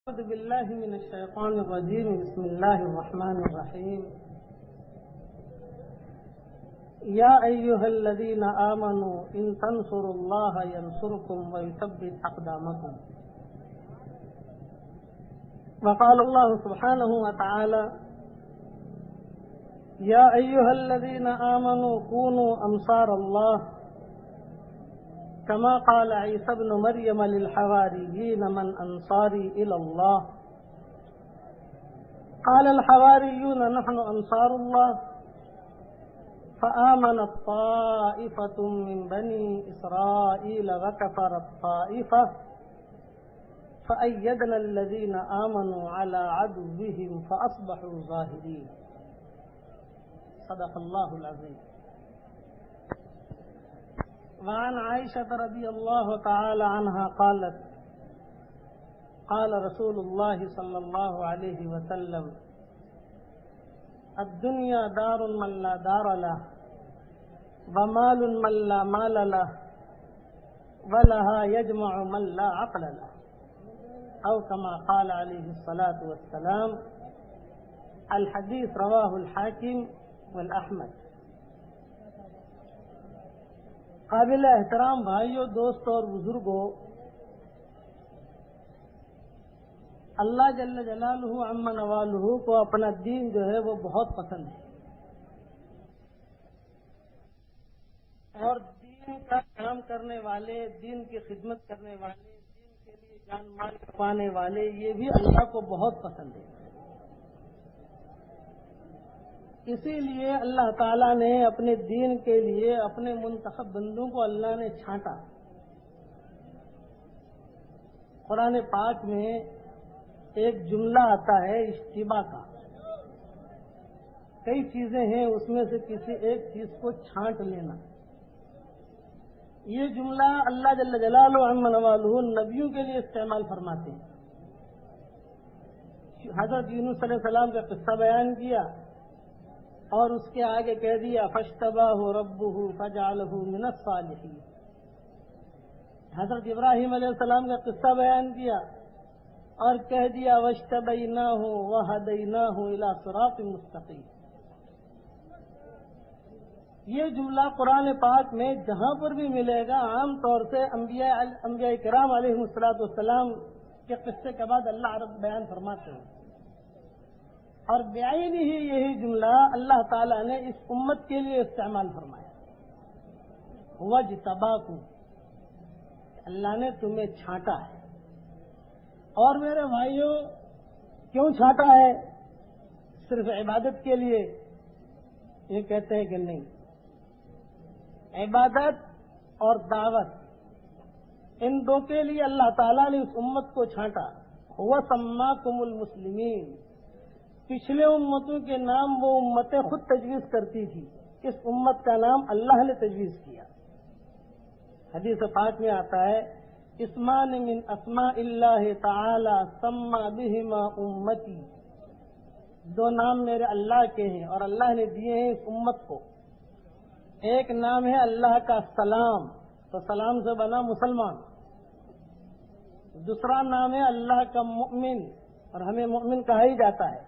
أعوذ بالله من الشيطان الرجيم. بسم الله الرحمن الرحيم. يا أيها الذين آمنوا إن تنصروا الله ينصركم ويثبت أقدامكم. وقال الله سبحانه وتعالى: يا أيها الذين آمنوا كونوا أنصار الله كما قال عيسى ابن مريم للحواريين من أنصاري إلى الله قال الحواريون نحن أنصار الله فآمنت طائفة من بني إسرائيل وكفرت طائفة فأيدنا الذين آمنوا على عدوهم فأصبحوا ظاهرين. صدق الله العظيم. وعن عائشة رضي الله تعالى عنها قالت: قال رسول الله صلى الله عليه وسلم: الدنيا دار من لا دار له ومال من لا مال له ولها يجمع من لا عقل له، أو كما قال عليه الصلاة والسلام. الحديث رواه الحاكم والأحمد. قابل احترام بھائیوں، دوستوں اور بزرگوں، اللہ جل جلالہ عم نوالہ کو اپنا دین جو ہے وہ بہت پسند ہے، اور دین کا کام کرنے والے، دین کی خدمت کرنے والے، دین کے لیے جان مال پانے والے، یہ بھی اللہ کو بہت پسند ہے. اسی لیے اللہ تعالیٰ نے اپنے دین کے لیے اپنے منتخب بندوں کو اللہ نے چھانٹا. قرآن پاک میں ایک جملہ آتا ہے اشتباہ کا. کئی چیزیں ہیں، اس میں سے کسی ایک چیز کو چھانٹ لینا. یہ جملہ اللہ جل جلالہ عم نوالہ نبیوں کے لیے استعمال فرماتے ہیں. حضرت یونس علیہ السلام کا قصہ بیان کیا اور اس کے آگے کہہ دیا فاجتباہ ربہ فجعلہ من الصالحین. حضرت ابراہیم علیہ السلام کا قصہ بیان کیا اور کہہ دیا واجتبیناہ وہدیناہ الی صراط مستقیم. یہ جملہ قرآن پاک میں جہاں پر بھی ملے گا عام طور سے انبیاء کرام علیہ السلام کے قصے کے بعد اللہ عرب بیان فرماتے ہیں، اور بعین ہی یہی جملہ اللہ تعالیٰ نے اس امت کے لیے استعمال فرمایا. وَاجْتَبَاكُمْ، اللہ نے تمہیں چھانٹا ہے. اور میرے بھائیوں، کیوں چھانٹا ہے؟ صرف عبادت کے لیے؟ یہ کہتے ہیں کہ نہیں. عبادت اور دعوت، ان دو کے لیے اللہ تعالیٰ نے اس امت کو چھانٹا. وَسَمَّاكُمُ الْمُسْلِمِينَ، پچھلے امتوں کے نام وہ امتیں خود تجویز کرتی تھی، اس امت کا نام اللہ نے تجویز کیا. حدیث پاک میں آتا ہے اسمان من اسماء اللہ تعالی سما بہما امتی. دو نام میرے اللہ کے ہیں اور اللہ نے دیے ہیں اس امت کو. ایک نام ہے اللہ کا سلام، تو سلام سے بنا مسلمان. دوسرا نام ہے اللہ کا مؤمن، اور ہمیں مؤمن کہا ہی جاتا ہے.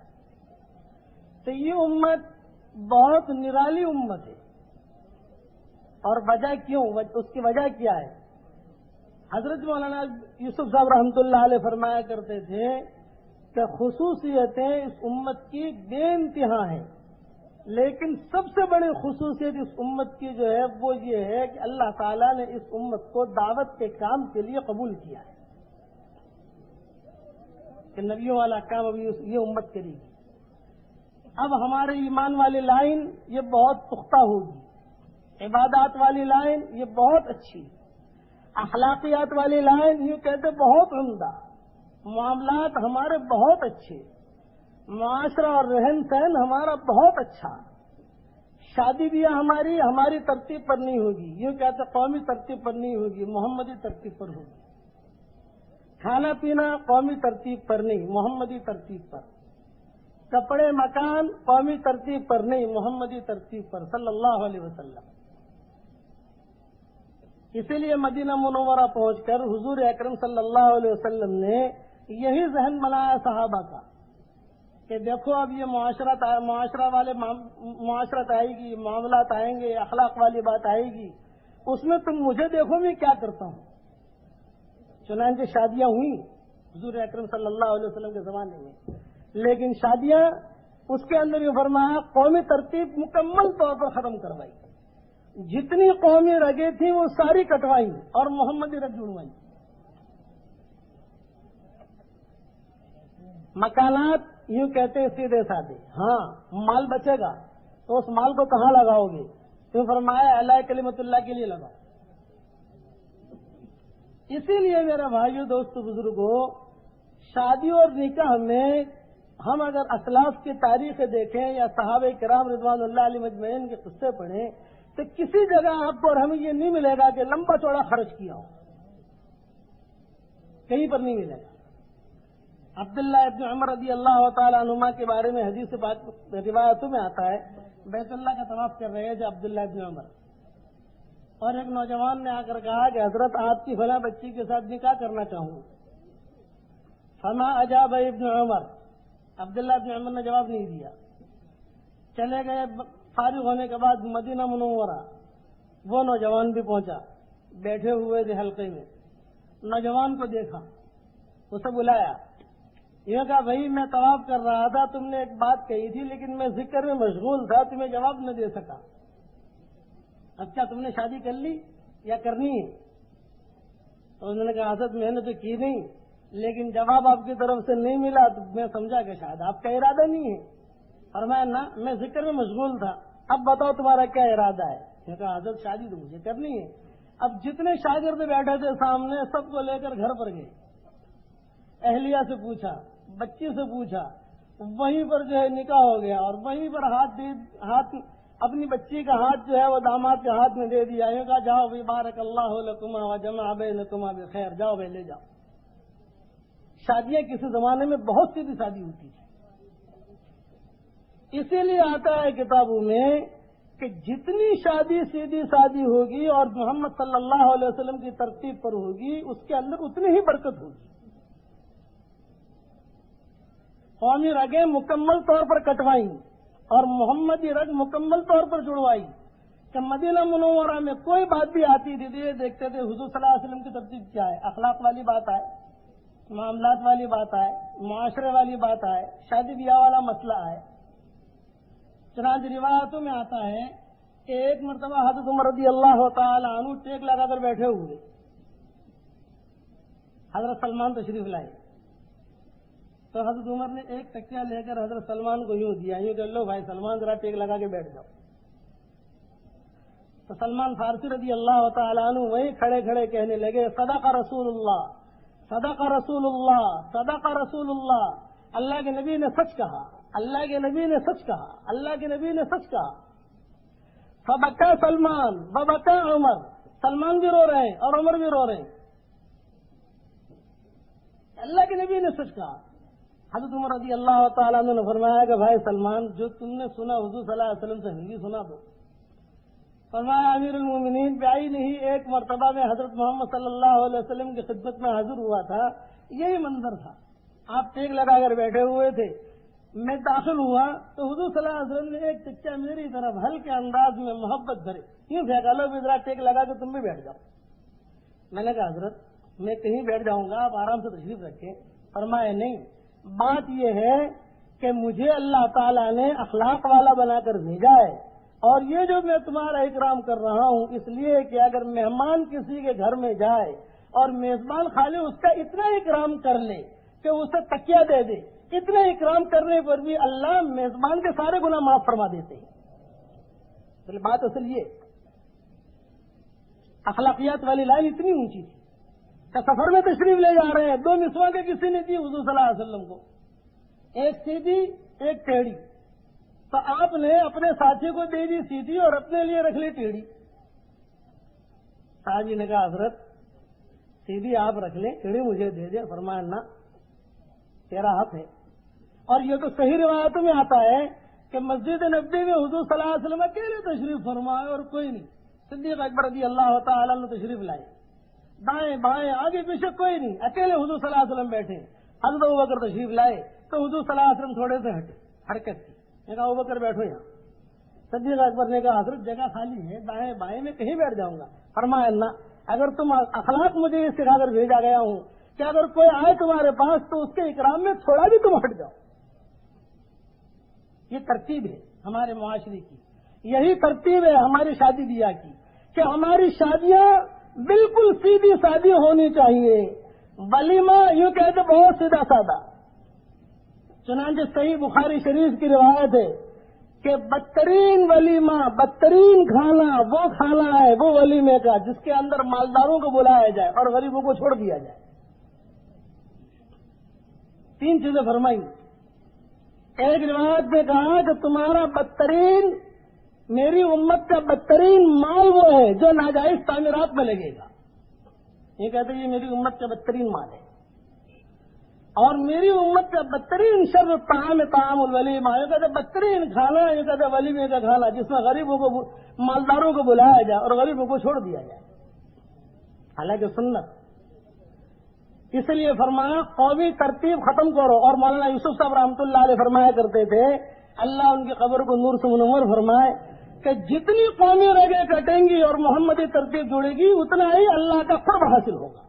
تو یہ امت بہت نرالی امت ہے. اور وجہ کیوں؟ اس کی وجہ کیا ہے؟ حضرت مولانا یوسف صاحب رحمۃ اللہ علیہ فرمایا کرتے تھے کہ خصوصیتیں اس امت کی بے انتہا ہیں، لیکن سب سے بڑی خصوصیت اس امت کی جو ہے وہ یہ ہے کہ اللہ تعالیٰ نے اس امت کو دعوت کے کام کے لیے قبول کیا ہے کہ نبیوں والا کام ابھی یہ امت کرے گی. اب ہمارے ایمان والی لائن یہ بہت پختہ ہوگی، عبادات والی لائن یہ بہت اچھی، اخلاقیات والی لائن یہ کہتے بہت عمدہ، معاملات ہمارے بہت اچھے، معاشرہ اور رہن سہن ہمارا بہت اچھا، شادی بیاہ ہماری ترتیب پر نہیں ہوگی، یہ کہتے قومی ترتیب پر نہیں ہوگی، محمدی ترتیب پر ہوگی. کھانا پینا قومی ترتیب پر نہیں، محمدی ترتیب پر. کپڑے مکان قومی ترتیب پر نہیں، محمدی ترتیب پر صلی اللہ علیہ وسلم. اسی لیے مدینہ منورہ پہنچ کر حضور اکرم صلی اللہ علیہ وسلم نے یہی ذہن بنایا صحابہ کا کہ دیکھو اب یہ معاشرت آئے گی، معاملات آئیں گے، اخلاق والی بات آئے گی، اس میں تم مجھے دیکھو میں کیا کرتا ہوں۔ چنانچہ شادیاں ہوئیں حضور اکرم صلی اللہ علیہ وسلم کے زمانے میں، لیکن شادیاں اس کے اندر یہ فرمایا قومی ترتیب مکمل طور پر ختم کروائی، جتنی قومی رگیں تھیں وہ ساری کٹوائی اور محمدی رگ جڑوائی۔ مکانات یوں کہتے ہیں سیدھے سادھے، ہاں مال بچے گا تو اس مال کو کہاں لگاؤ گے؟ تو فرمایا اعلی کلمت اللہ کے لیے لگاؤ۔ اسی لیے میرے بھائیو، دوستو، بزرگوں، شادی اور نکاح میں ہم اگر اسلاف کی تاریخ دیکھیں یا صحابہ کرام رضوان اللہ علیہ مجمعین کے قصے پڑھیں تو کسی جگہ آپ کو اور ہمیں یہ نہیں ملے گا کہ لمبا چوڑا خرچ کیا ہو، کہیں پر نہیں ملے گا۔ عبداللہ ابن عمر رضی اللہ تعالیٰ عنہما کے بارے میں حدیث روایتوں میں آتا ہے، بیت اللہ کا طواف کر رہے تھے عبداللہ ابن عمر، اور ایک نوجوان نے آ کر کہا کہ حضرت آپ کی فلاں بچی کے ساتھ نکاح کرنا چاہوں۔ فما اجاب ابن عمر، عبداللہ ابن عمر نے جواب نہیں دیا۔ چلے گئے، فارغ ہونے کے بعد مدینہ منورہ وہ نوجوان بھی پہنچا، بیٹھے ہوئے تھے حلقے میں، نوجوان کو دیکھا، اسے بلایا، یہ کہا بھائی میں طواف کر رہا تھا، تم نے ایک بات کہی تھی لیکن میں ذکر میں مشغول تھا، تمہیں جواب نہ دے سکا، اب کیا تم نے شادی کر لی یا کرنی ہے؟ تو انہوں نے کہا حضرت میں نے تو کی نہیں، لیکن جواب آپ کی طرف سے نہیں ملا تو میں سمجھا کہ شاید آپ کا ارادہ نہیں ہے۔ فرمایا نہ، میں ذکر میں مشغول تھا، اب بتاؤ تمہارا کیا ارادہ ہے؟ میں کہا حضرت شادی تو مجھے کرنی ہے۔ اب جتنے شاگرد بیٹھے تھے سامنے سب کو لے کر گھر پر گئے، اہلیہ سے پوچھا، بچی سے پوچھا، وہیں پر جو ہے نکاح ہو گیا، اور وہیں پر ہاتھ اپنی بچی کا ہاتھ جو ہے وہ داماد کے ہاتھ میں دے دیا، یہ کہا جاؤ بھائی بارک اللہ لکما وجمع بینکما بخیر، جاؤ بھائی لے جاؤ۔ شادیاں کسی زمانے میں بہت سیدھی شادی ہوتی تھی، اسی لیے آتا ہے کتابوں میں کہ جتنی شادی سیدھی شادی ہوگی اور محمد صلی اللہ علیہ وسلم کی ترتیب پر ہوگی اس کے اندر اتنی ہی برکت ہوگی۔ قومی رگیں مکمل طور پر کٹوائیں اور محمدی رگ مکمل طور پر جڑوائی کہ مدینہ منورہ میں کوئی بات بھی آتی تھی تو یہ دیکھتے تھے حضور صلی اللہ علیہ وسلم کی ترتیب کیا ہے، اخلاق والی بات آئے، معاملات والی بات آئے، معاشرے والی بات آئے، شادی بیاہ والا مسئلہ آئے۔ چنانچہ روایتوں میں آتا ہے کہ ایک مرتبہ حضرت عمر رضی اللہ تعالی عنہ ٹیک لگا کر بیٹھے ہوئے، حضرت سلمان تشریف لائے، تو حضرت عمر نے ایک تکیہ لے کر حضرت سلمان کو یوں دیا، یوں کہ لو بھائی سلمان ذرا ٹیک لگا کے بیٹھ جاؤ۔ تو سلمان فارسی رضی اللہ تعالیٰ عنہ وہیں کھڑے کھڑے کہنے لگے صدق رسول اللہ، صدق رسول اللہ، صدق رسول اللہ، اللہ کے نبی نے سچ کہا، اللہ کے نبی نے سچ کہا، اللہ کے نبی نے سچ کہا۔ فبکا سلمان وبکا عمر، سلمان بھی رو رہے ہیں اور عمر بھی رو رہے ہیں، اللہ کے نبی نے سچ کہا۔ حضرت عمر رضی اللہ تعالیٰ عنہ نے فرمایا کہ بھائی سلمان جو تم نے سنا حضور صلی اللہ علیہ وسلم سے ہم بھی سنا دو۔ فرمایا امیر المومنین پہ آئی نہیں، ایک مرتبہ میں حضرت محمد صلی اللہ علیہ وسلم کی خدمت میں حاضر ہوا تھا، یہی منظر تھا، آپ ٹیک لگا کر بیٹھے ہوئے تھے، میں داخل ہوا تو حضور صلی اللہ علیہ وسلم نے ایک چچا میری طرف ہلکے انداز میں محبت بھرے یوں پھینکا، لو بھی ذرا ٹیک لگا کے تم بھی بیٹھ جاؤ۔ میں نے کہا حضرت میں کہیں بیٹھ جاؤں گا، آپ آرام سے تشریف رکھیں۔ فرمایا نہیں، بات یہ ہے کہ مجھے اللہ تعالیٰ نے اخلاق والا بنا کر بھیجا ہے، اور یہ جو میں تمہارا اکرام کر رہا ہوں اس لیے کہ اگر مہمان کسی کے گھر میں جائے اور میزبان خالی اس کا اتنا اکرام کر لے کہ اسے تکیہ دے دے، اتنے اکرام کرنے پر بھی اللہ میزبان کے سارے گناہ معاف فرما دیتے ہیں۔ بات اصل یہ اخلاقیات والی لائن اتنی اونچی تھی کہ سفر میں تشریف لے جا رہے ہیں، دو نسواں کے کسی نے دی حضور صلی اللہ علیہ وسلم کو، ایک سیدھی ایک ٹیڑھی، تو آپ نے اپنے ساتھی کو دے دی سیدھی اور اپنے لیے رکھ لی ٹیڑھی۔ صاحب جی نے کہا حضرت سیدھی آپ رکھ لیں، ٹیڑھی مجھے دے دیں۔ فرمایا نہ، تیرا حق ہے۔ اور یہ تو صحیح روایتوں میں آتا ہے کہ مسجد نبوی میں حضور صلی اللہ علیہ وسلم اکیلے تشریف فرمائے اور کوئی نہیں، صدیق اکبر رضی اللہ تعالیٰ نے تشریف لائے، دائیں بائیں آگے پیچھے کوئی نہیں، اکیلے حضور صلی اللہ علیہ وسلم بیٹھے۔ حضرت ابوبکر تشریف لائے تو حضور صلی اللہ علیہ وسلم تھوڑے سے ہٹے، حرکت کی، نے کہا ابوبکر بیٹھو یہاں۔ صدیق اکبر نے کہا حضرت جگہ خالی ہے، دائیں بائیں میں کہیں بیٹھ جاؤں گا۔ فرمایا اللہ، اگر تم اخلاق مجھے یہ سکھا کر بھیجا گیا ہوں کہ اگر کوئی آئے تمہارے پاس تو اس کے اکرام میں تھوڑا بھی تم ہٹ جاؤ۔ یہ ترتیب ہے ہمارے معاشرے کی، یہی ترتیب ہے ہماری شادی بیاہ کی کہ ہماری شادیاں بالکل سیدھی سادی ہونی چاہیے۔ ولیمہ یوں کہتے بہت سیدھا سادہ، چنانچہ صحیح بخاری شریف کی روایت ہے کہ بدترین ولیمہ، بدترین کھانا وہ کھانا ہے وہ ولیمے کا جس کے اندر مالداروں کو بلایا جائے اور غریبوں کو چھوڑ دیا جائے۔ 3 چیزیں فرمائی۔ ایک روایت میں کہا کہ تمہارا بدترین، میری امت کا بدترین مال وہ ہے جو ناجائز تعمیرات میں لگے گا۔ یہ کہتے ہیں یہ میری امت کا بدترین مال ہے، اور میری امت کا بدترین شر طعام طعام الولیمہ، یہ کہتے بدترین کھانا، یہ کہتے ولیمے کا کھانا جس میں غریبوں کو، مالداروں کو بلایا جائے اور غریبوں کو چھوڑ دیا جائے، حالانکہ سنت۔ اس لیے فرمایا قومی ترتیب ختم کرو، اور مولانا یوسف صاحب رحمۃ اللہ علیہ فرمایا کرتے تھے، اللہ ان کی قبر کو نور سے منور فرمائے، کہ جتنی قومی رگیں کٹیں گی اور محمدی ترتیب جڑے گی اتنا ہی اللہ کا قرب حاصل ہوگا،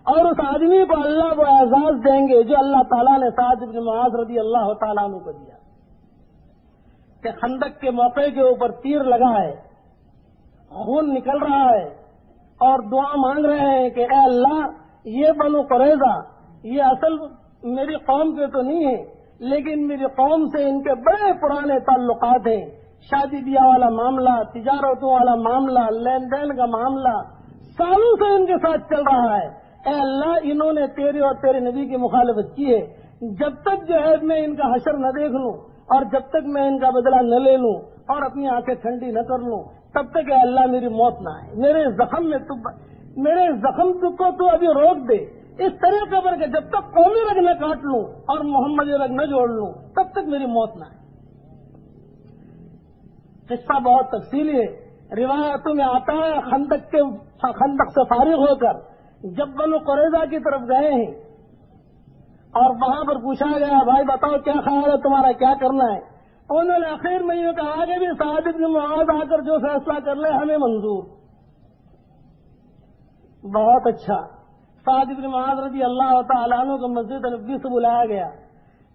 اور اس آدمی کو اللہ وہ اعزاز دیں گے جو اللہ تعالیٰ نے سعد بن معاذ رضی اللہ تعالیٰ عنہ کو دیا، کہ خندق کے موقع کے اوپر تیر لگا ہے، خون نکل رہا ہے، اور دعا مانگ رہے ہیں کہ اے اللہ یہ بنو قریظہ یہ اصل میری قوم کے تو نہیں ہے، لیکن میری قوم سے ان کے بڑے پرانے تعلقات ہیں، شادی بیاہ والا معاملہ، تجارتوں والا معاملہ، لین دین کا معاملہ سالوں سے ان کے ساتھ چل رہا ہے، اے اللہ انہوں نے تیرے اور تیرے نبی کی مخالفت کی ہے، جب تک جو ہے میں ان کا حشر نہ دیکھ لوں اور جب تک میں ان کا بدلہ نہ لے لوں اور اپنی آنکھیں ٹھنڈی نہ کر لوں تب تک اے اللہ میری موت نہ آئے، میرے زخم کو تو ابھی روک دے، اس طرح قبر کے جب تک قومی رگ نہ کاٹ لوں اور محمدی رگ نہ جوڑ لوں تب تک میری موت نہ آئے۔ قصہ بہت تفصیلی ہے، روایتوں میں آتا ہے خندق سے فارغ ہو کر جب بنو قریظہ کی طرف گئے ہیں اور وہاں پر پوچھا گیا بھائی بتاؤ کیا خیال ہے تمہارا، کیا کرنا ہے؟ انہوں نے آخر میں یہ کہا کہ بھی سعد بن معاذ آ کر جو فیصلہ کر لے ہمیں منظور۔ بہت اچھا، سعد بن معاذ رضی اللہ تعالیٰ عنہ کو مسجد نبوی سے بلایا گیا،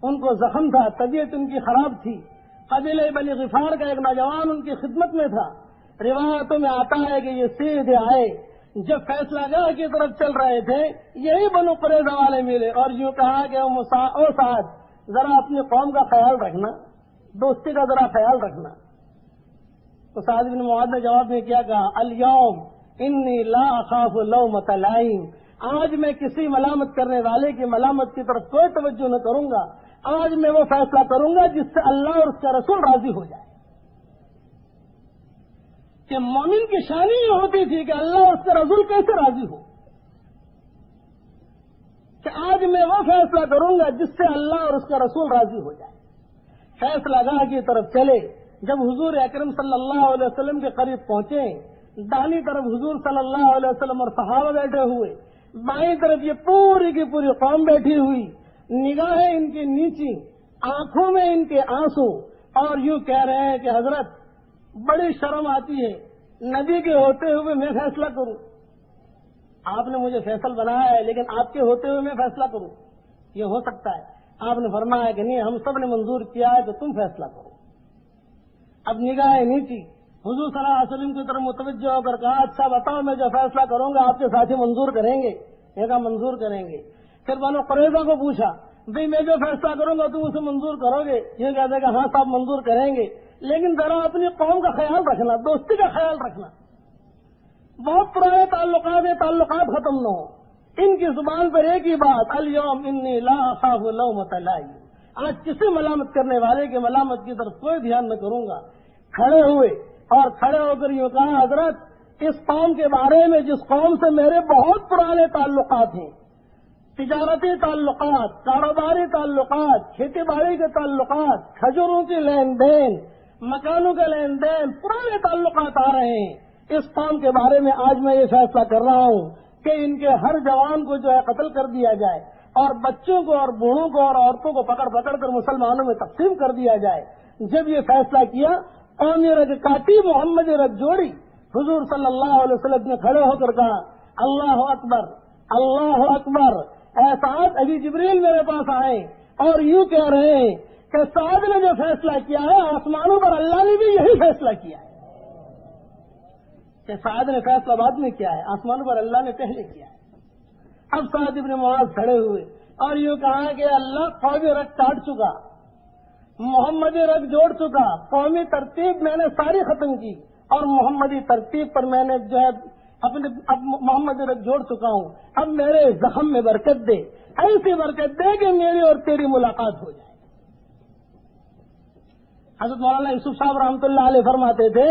ان کو زخم تھا، طبیعت ان کی خراب تھی، قبیلہ بنی غفار کا ایک نوجوان ان کی خدمت میں تھا، روایتوں میں آتا ہے کہ یہ سیدھے آئے، جب فیصلہ گاہ کی طرف چل رہے تھے یہی بنو قریظہ والے ملے اور یوں کہا کہ او سعد ذرا اپنی قوم کا خیال رکھنا، دوستی کا ذرا خیال رکھنا۔ تو سعد بن معاذ نے جواب میں کیا کہا، الیوم انی لا اخاف لومۃ لائم، آج میں کسی ملامت کرنے والے کی ملامت کی طرف کوئی توجہ نہ کروں گا، آج میں وہ فیصلہ کروں گا جس سے اللہ اور اس کا رسول راضی ہو جائے۔ کہ مومن کی شانی یہ ہوتی تھی کہ اللہ اور اس کا رسول کیسے راضی ہو، کہ آج میں وہ فیصلہ کروں گا جس سے اللہ اور اس کا رسول راضی ہو جائے۔ فیصلہ گاہ کی طرف چلے، جب حضور اکرم صلی اللہ علیہ وسلم کے قریب پہنچے، داہنی طرف حضور صلی اللہ علیہ وسلم اور صحابہ بیٹھے ہوئے، بائیں طرف یہ پوری کی پوری قوم بیٹھی ہوئی، نگاہیں ان کی نیچی، آنکھوں میں ان کے آنسو، اور یوں کہہ رہے ہیں کہ حضرت بڑی شرم آتی ہے نبی کے ہوتے ہوئے میں فیصلہ کروں، آپ نے مجھے فیصل بنایا ہے لیکن آپ کے ہوتے ہوئے میں فیصلہ کروں، یہ ہو سکتا ہے؟ آپ نے فرمایا کہ نہیں، ہم سب نے منظور کیا ہے تو تم فیصلہ کرو۔ اب نگاہیں نیچی، حضور صلی اللہ علیہ وسلم کی طرف متوجہ ہو کر کہا اچھا بتاؤ میں جو فیصلہ کروں گا آپ کے ساتھی منظور کریں گے؟ یہ کہا منظور کریں گے۔ پھر بنو قریظہ کو پوچھا بھئی میں جو فیصلہ کروں گا تم اسے منظور کرو گے؟ یہ کہتے کہ ہاں صاحب منظور کریں گے، لیکن ذرا اپنی قوم کا خیال رکھنا، دوستی کا خیال رکھنا، بہت پرانے تعلقات ہیں، تعلقات ختم نہ ہو۔ ان کی زبان پر ایک ہی بات، الیوم انی لا اخاف لومۃ لائم، آج کسی ملامت کرنے والے کے ملامت کی طرف کوئی دھیان نہ کروں گا۔ کھڑے ہوئے اور کھڑے ہو کر یوں کہا حضرت اس قوم کے بارے میں جس قوم سے میرے بہت پرانے تعلقات ہیں، تجارتی تعلقات، کاروباری تعلقات، کھیتی باڑی کے تعلقات، کھجوروں کی لین دین، مکانوں کے لین دین، پرانے تعلقات آ رہے ہیں، اس قوم کے بارے میں آج میں یہ فیصلہ کر رہا ہوں کہ ان کے ہر جوان کو جو ہے قتل کر دیا جائے، اور بچوں کو اور بوڑھوں کو اور عورتوں کو پکڑ پکڑ کر مسلمانوں میں تقسیم کر دیا جائے. جب یہ فیصلہ کیا قومی رگ کاٹی محمد رگ جوڑی. حضور صلی اللہ علیہ وسلم نے کھڑے ہو کر کہا اللہ اکبر اللہ اکبر. سعد ابھی جبریل میرے پاس آئے اور یوں کہہ رہے ہیں کہ سعد نے جو فیصلہ کیا ہے آسمانوں پر اللہ نے بھی یہی فیصلہ کیا ہے. کہ سعد نے فیصلہ بعد میں کیا ہے, آسمانوں پر اللہ نے پہلے کیا ہے. اب سعد ابن معاذ کھڑے ہوئے اور یوں کہا کہ اللہ قومی رگ کاٹ چکا, محمدی رگ جوڑ چکا, قومی ترتیب میں نے ساری ختم کی اور محمدی ترتیب پر میں نے جو ہے اب محمدی رگ جوڑ چکا ہوں. اب میرے زخم میں برکت دے, ایسی برکت دے کہ میری اور تیری ملاقات ہو جائے. حضرت مولانا یوسف صاحب رحمۃ اللہ علیہ فرماتے تھے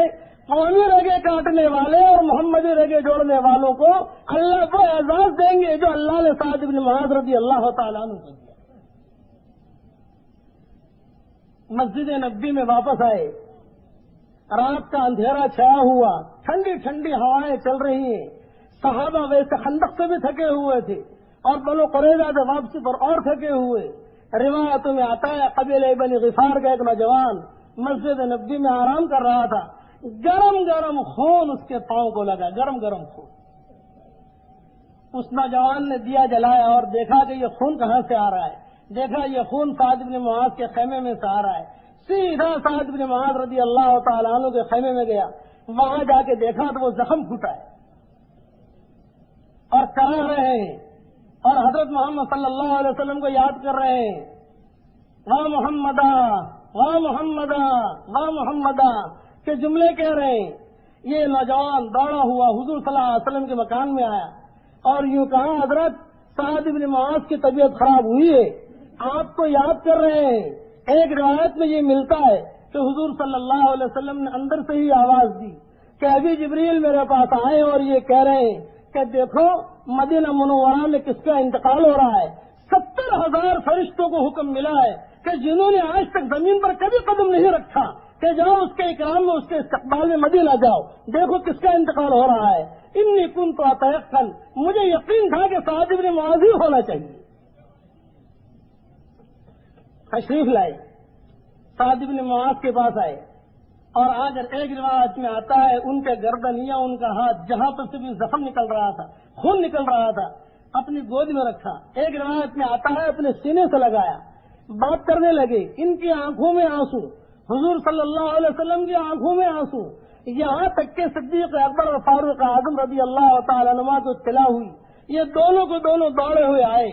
قومی رگے کاٹنے والے اور محمدی رگے جوڑنے والوں کو اللہ کو اعزاز دیں گے جو اللہ نے سعد بن معاذ رضی اللہ تعالیٰ عنہ کو دیا. مسجد نبوی میں واپس آئے, رات کا اندھیرا چھایا ہوا, ٹھنڈی ٹھنڈی ہوائیں چل رہی ہیں. صحابہ ویسے خندق سے بھی تھکے ہوئے تھے اور بنو قریظہ سے واپسی پر اور تھکے ہوئے. روایتوں میں آتا ہے قبیلہ بنی غفار کا ایک نوجوان مسجد نبوی میں آرام کر رہا تھا. گرم گرم خون اس کے پاؤں کو لگا, گرم گرم خون. اس نوجوان نے دیا جلایا اور دیکھا کہ یہ خون کہاں سے آ رہا ہے. دیکھا یہ خون سعد بن معاذ کے خیمے میں سے آ رہا ہے. سیدھا سعد بن معاذ رضی اللہ تعالیٰ عنہ کے خیمے میں گیا. وہاں جا کے دیکھا تو وہ زخم پھوٹا ہے اور کرا رہے ہیں اور حضرت محمد صلی اللہ علیہ وسلم کو یاد کر رہے ہیں. واہ محمدہ واہ محمدہ واہ محمدہ کے جملے کہہ رہے ہیں. یہ نوجوان دوڑا ہوا حضور صلی اللہ علیہ وسلم کے مکان میں آیا اور یوں کہا حضرت سعد بن معاذ کی طبیعت خراب ہوئی ہے, آپ کو یاد کر رہے ہیں. ایک روایت میں یہ ملتا ہے کہ حضور صلی اللہ علیہ وسلم نے اندر سے ہی آواز دی کہ ابھی جبریل میرے پاس آئے اور یہ کہہ رہے ہیں کہ دیکھو مدینہ منورہ میں کس کا انتقال ہو رہا ہے. 70,000 فرشتوں کو حکم ملا ہے کہ جنہوں نے آج تک زمین پر کبھی قدم نہیں رکھا کہ جاؤ اس کے اکرام میں اس کے استقبال میں مدینہ جاؤ, دیکھو کس کا انتقال ہو رہا ہے. انی کنت اتیقن, مجھے یقین تھا کہ سعد بن معاذ ہی ہونا چاہیے. تشریف لائے, سعد بن معاذ کے پاس آئے اور آج ایک روایت میں آتا ہے ان کے گردن یا ان کا ہاتھ جہاں پر سے بھی زخم نکل رہا تھا, خون نکل رہا تھا, اپنی گود میں رکھا. ایک روایت میں آتا ہے اپنے سینے سے لگایا, بات کرنے لگے. ان کی آنکھوں میں آنسو, حضور صلی اللہ علیہ وسلم کی آنکھوں میں آنسو, یہاں تک کہ صدیق اکبر اور فاروق اعظم رضی اللہ تعالیٰ عنہ کو اطلاع ہوئی. یہ دونوں کو دونوں دوڑے ہوئے آئے,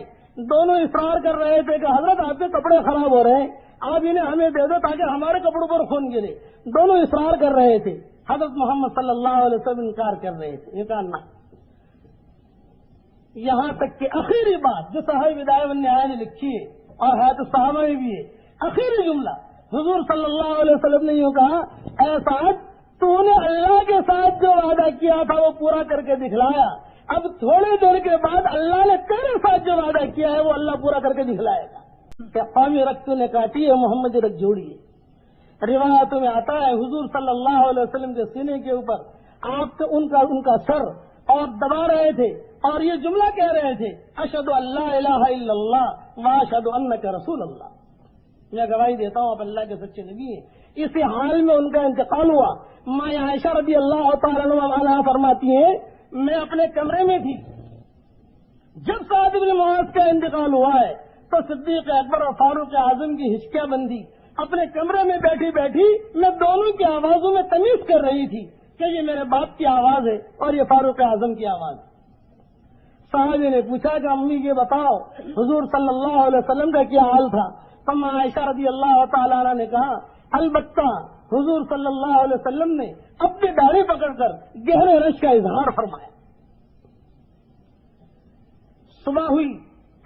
دونوں اصرار کر رہے تھے کہ حضرت آپ کے کپڑے خراب ہو رہے ہیں, آپ انہیں ہمیں دے دو تاکہ ہمارے کپڑوں پر خون گرے. دونوں اصرار کر رہے تھے. حضرت محمد صلی اللہ علیہ وسلم انکار کر رہے تھے, یہ کہنا. یہاں تک کہ آخری بات جو صحابہ بدایہ والنہایہ نے لکھی ہے اور حیات الصحابہ میں بھی ہے, آخری جملہ حضور صلی اللہ علیہ وسلم نے یوں کہا اے سعد تو نے اللہ کے ساتھ جو وعدہ کیا تھا وہ پورا کر کے دکھلایا. اب تھوڑی دیر کے بعد اللہ نے تیرے ساتھ جو وعدہ کیا ہے وہ اللہ پورا کر کے دکھلائے گا. کہ قومی رگ تو نے کاٹی ہے, محمد رگ جوڑی ہے. روایتوں میں آتا ہے حضور صلی اللہ علیہ وسلم کے سینے کے اوپر آپ کے ان کا سر اور دبا رہے تھے اور یہ جملہ کہہ رہے تھے اشہد ان لا الہ الا اللہ واشہد انک رسول اللہ. میں گواہی دیتا ہوں آپ اللہ کے سچے نبی ہیں. اسی حال میں ان کا انتقال ہوا. ماں عائشہ رضی اللہ تعالیٰ عنہا فرماتی ہیں میں اپنے کمرے میں تھی جب سعد بن معاذ کا انتقال ہوا ہے تو صدیق اکبر اور فاروق اعظم کی ہچکیاں بندی. اپنے کمرے میں بیٹھی بیٹھی میں دونوں کی آوازوں میں تمیز کر رہی تھی کہ یہ میرے باپ کی آواز ہے اور یہ فاروق اعظم کی آواز ہے. صحابی نے پوچھا کہ امی یہ بتاؤ حضور صلی اللہ علیہ وسلم کا کیا حال تھا؟ تو ماں عائشہ رضی اللہ تعالیٰ عنہ نے کہا البتہ حضور صلی اللہ علیہ وسلم نے اپنی داڑھی پکڑ کر گہرے رشک کا اظہار فرمایا. صبح ہوئی,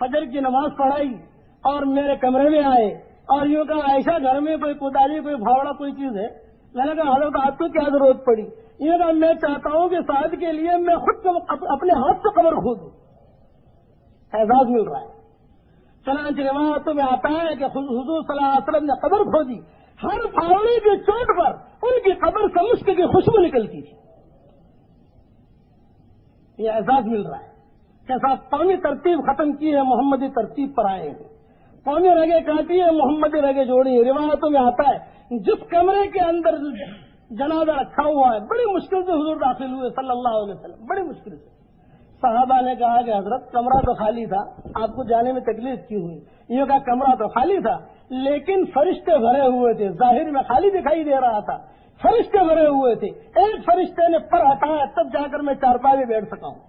فجر کی نماز پڑھائی اور میرے کمرے میں آئے اور یوں کہا عائشہ گھر میں کوئی کدالی کوئی پھاوڑا کوئی چیز ہے؟ میں نے کہا حضرت آپ کو کیا ضرورت پڑی؟ یہ کہا میں چاہتا ہوں کہ سعد کے لیے میں خود اپنے ہاتھ سے قبر کھودوں. اعزاز مل رہا ہے. چنانچہ روایتوں میں آتا ہے کہ حضور صلی اللہ علیہ وسلم نے قبر کھودی. ہر پھاوڑے کی چوٹ پر ان کی قبر سے مشک کی خوشبو نکلتی تھی. یہ اعزاز مل رہا ہے. کہ صاحب قومی ترتیب ختم کی ہے، محمدی ترتیب پر آئے ہیں، قومی رگے کاٹی ہے، محمدی رگے جوڑی ہے۔ روایتوں میں آتا ہے جس کمرے کے اندر جنازہ رکھا ہوا ہے بڑی مشکل سے حضور داخل ہوئے صلی اللہ علیہ وسلم، بڑی مشکل سے۔ صحابہ نے کہا کہ حضرت کمرہ تو خالی تھا، آپ کو جانے میں تکلیف کیوں ہوئی؟ یہ کہا کمرہ تو خالی تھا لیکن فرشتے بھرے ہوئے تھے، ظاہر میں خالی دکھائی دے رہا تھا، فرشتے بھرے ہوئے تھے، ایک فرشتے نے پر ہٹایا تب جا کر میں چارپائی میں بیٹھ سکا ہوں۔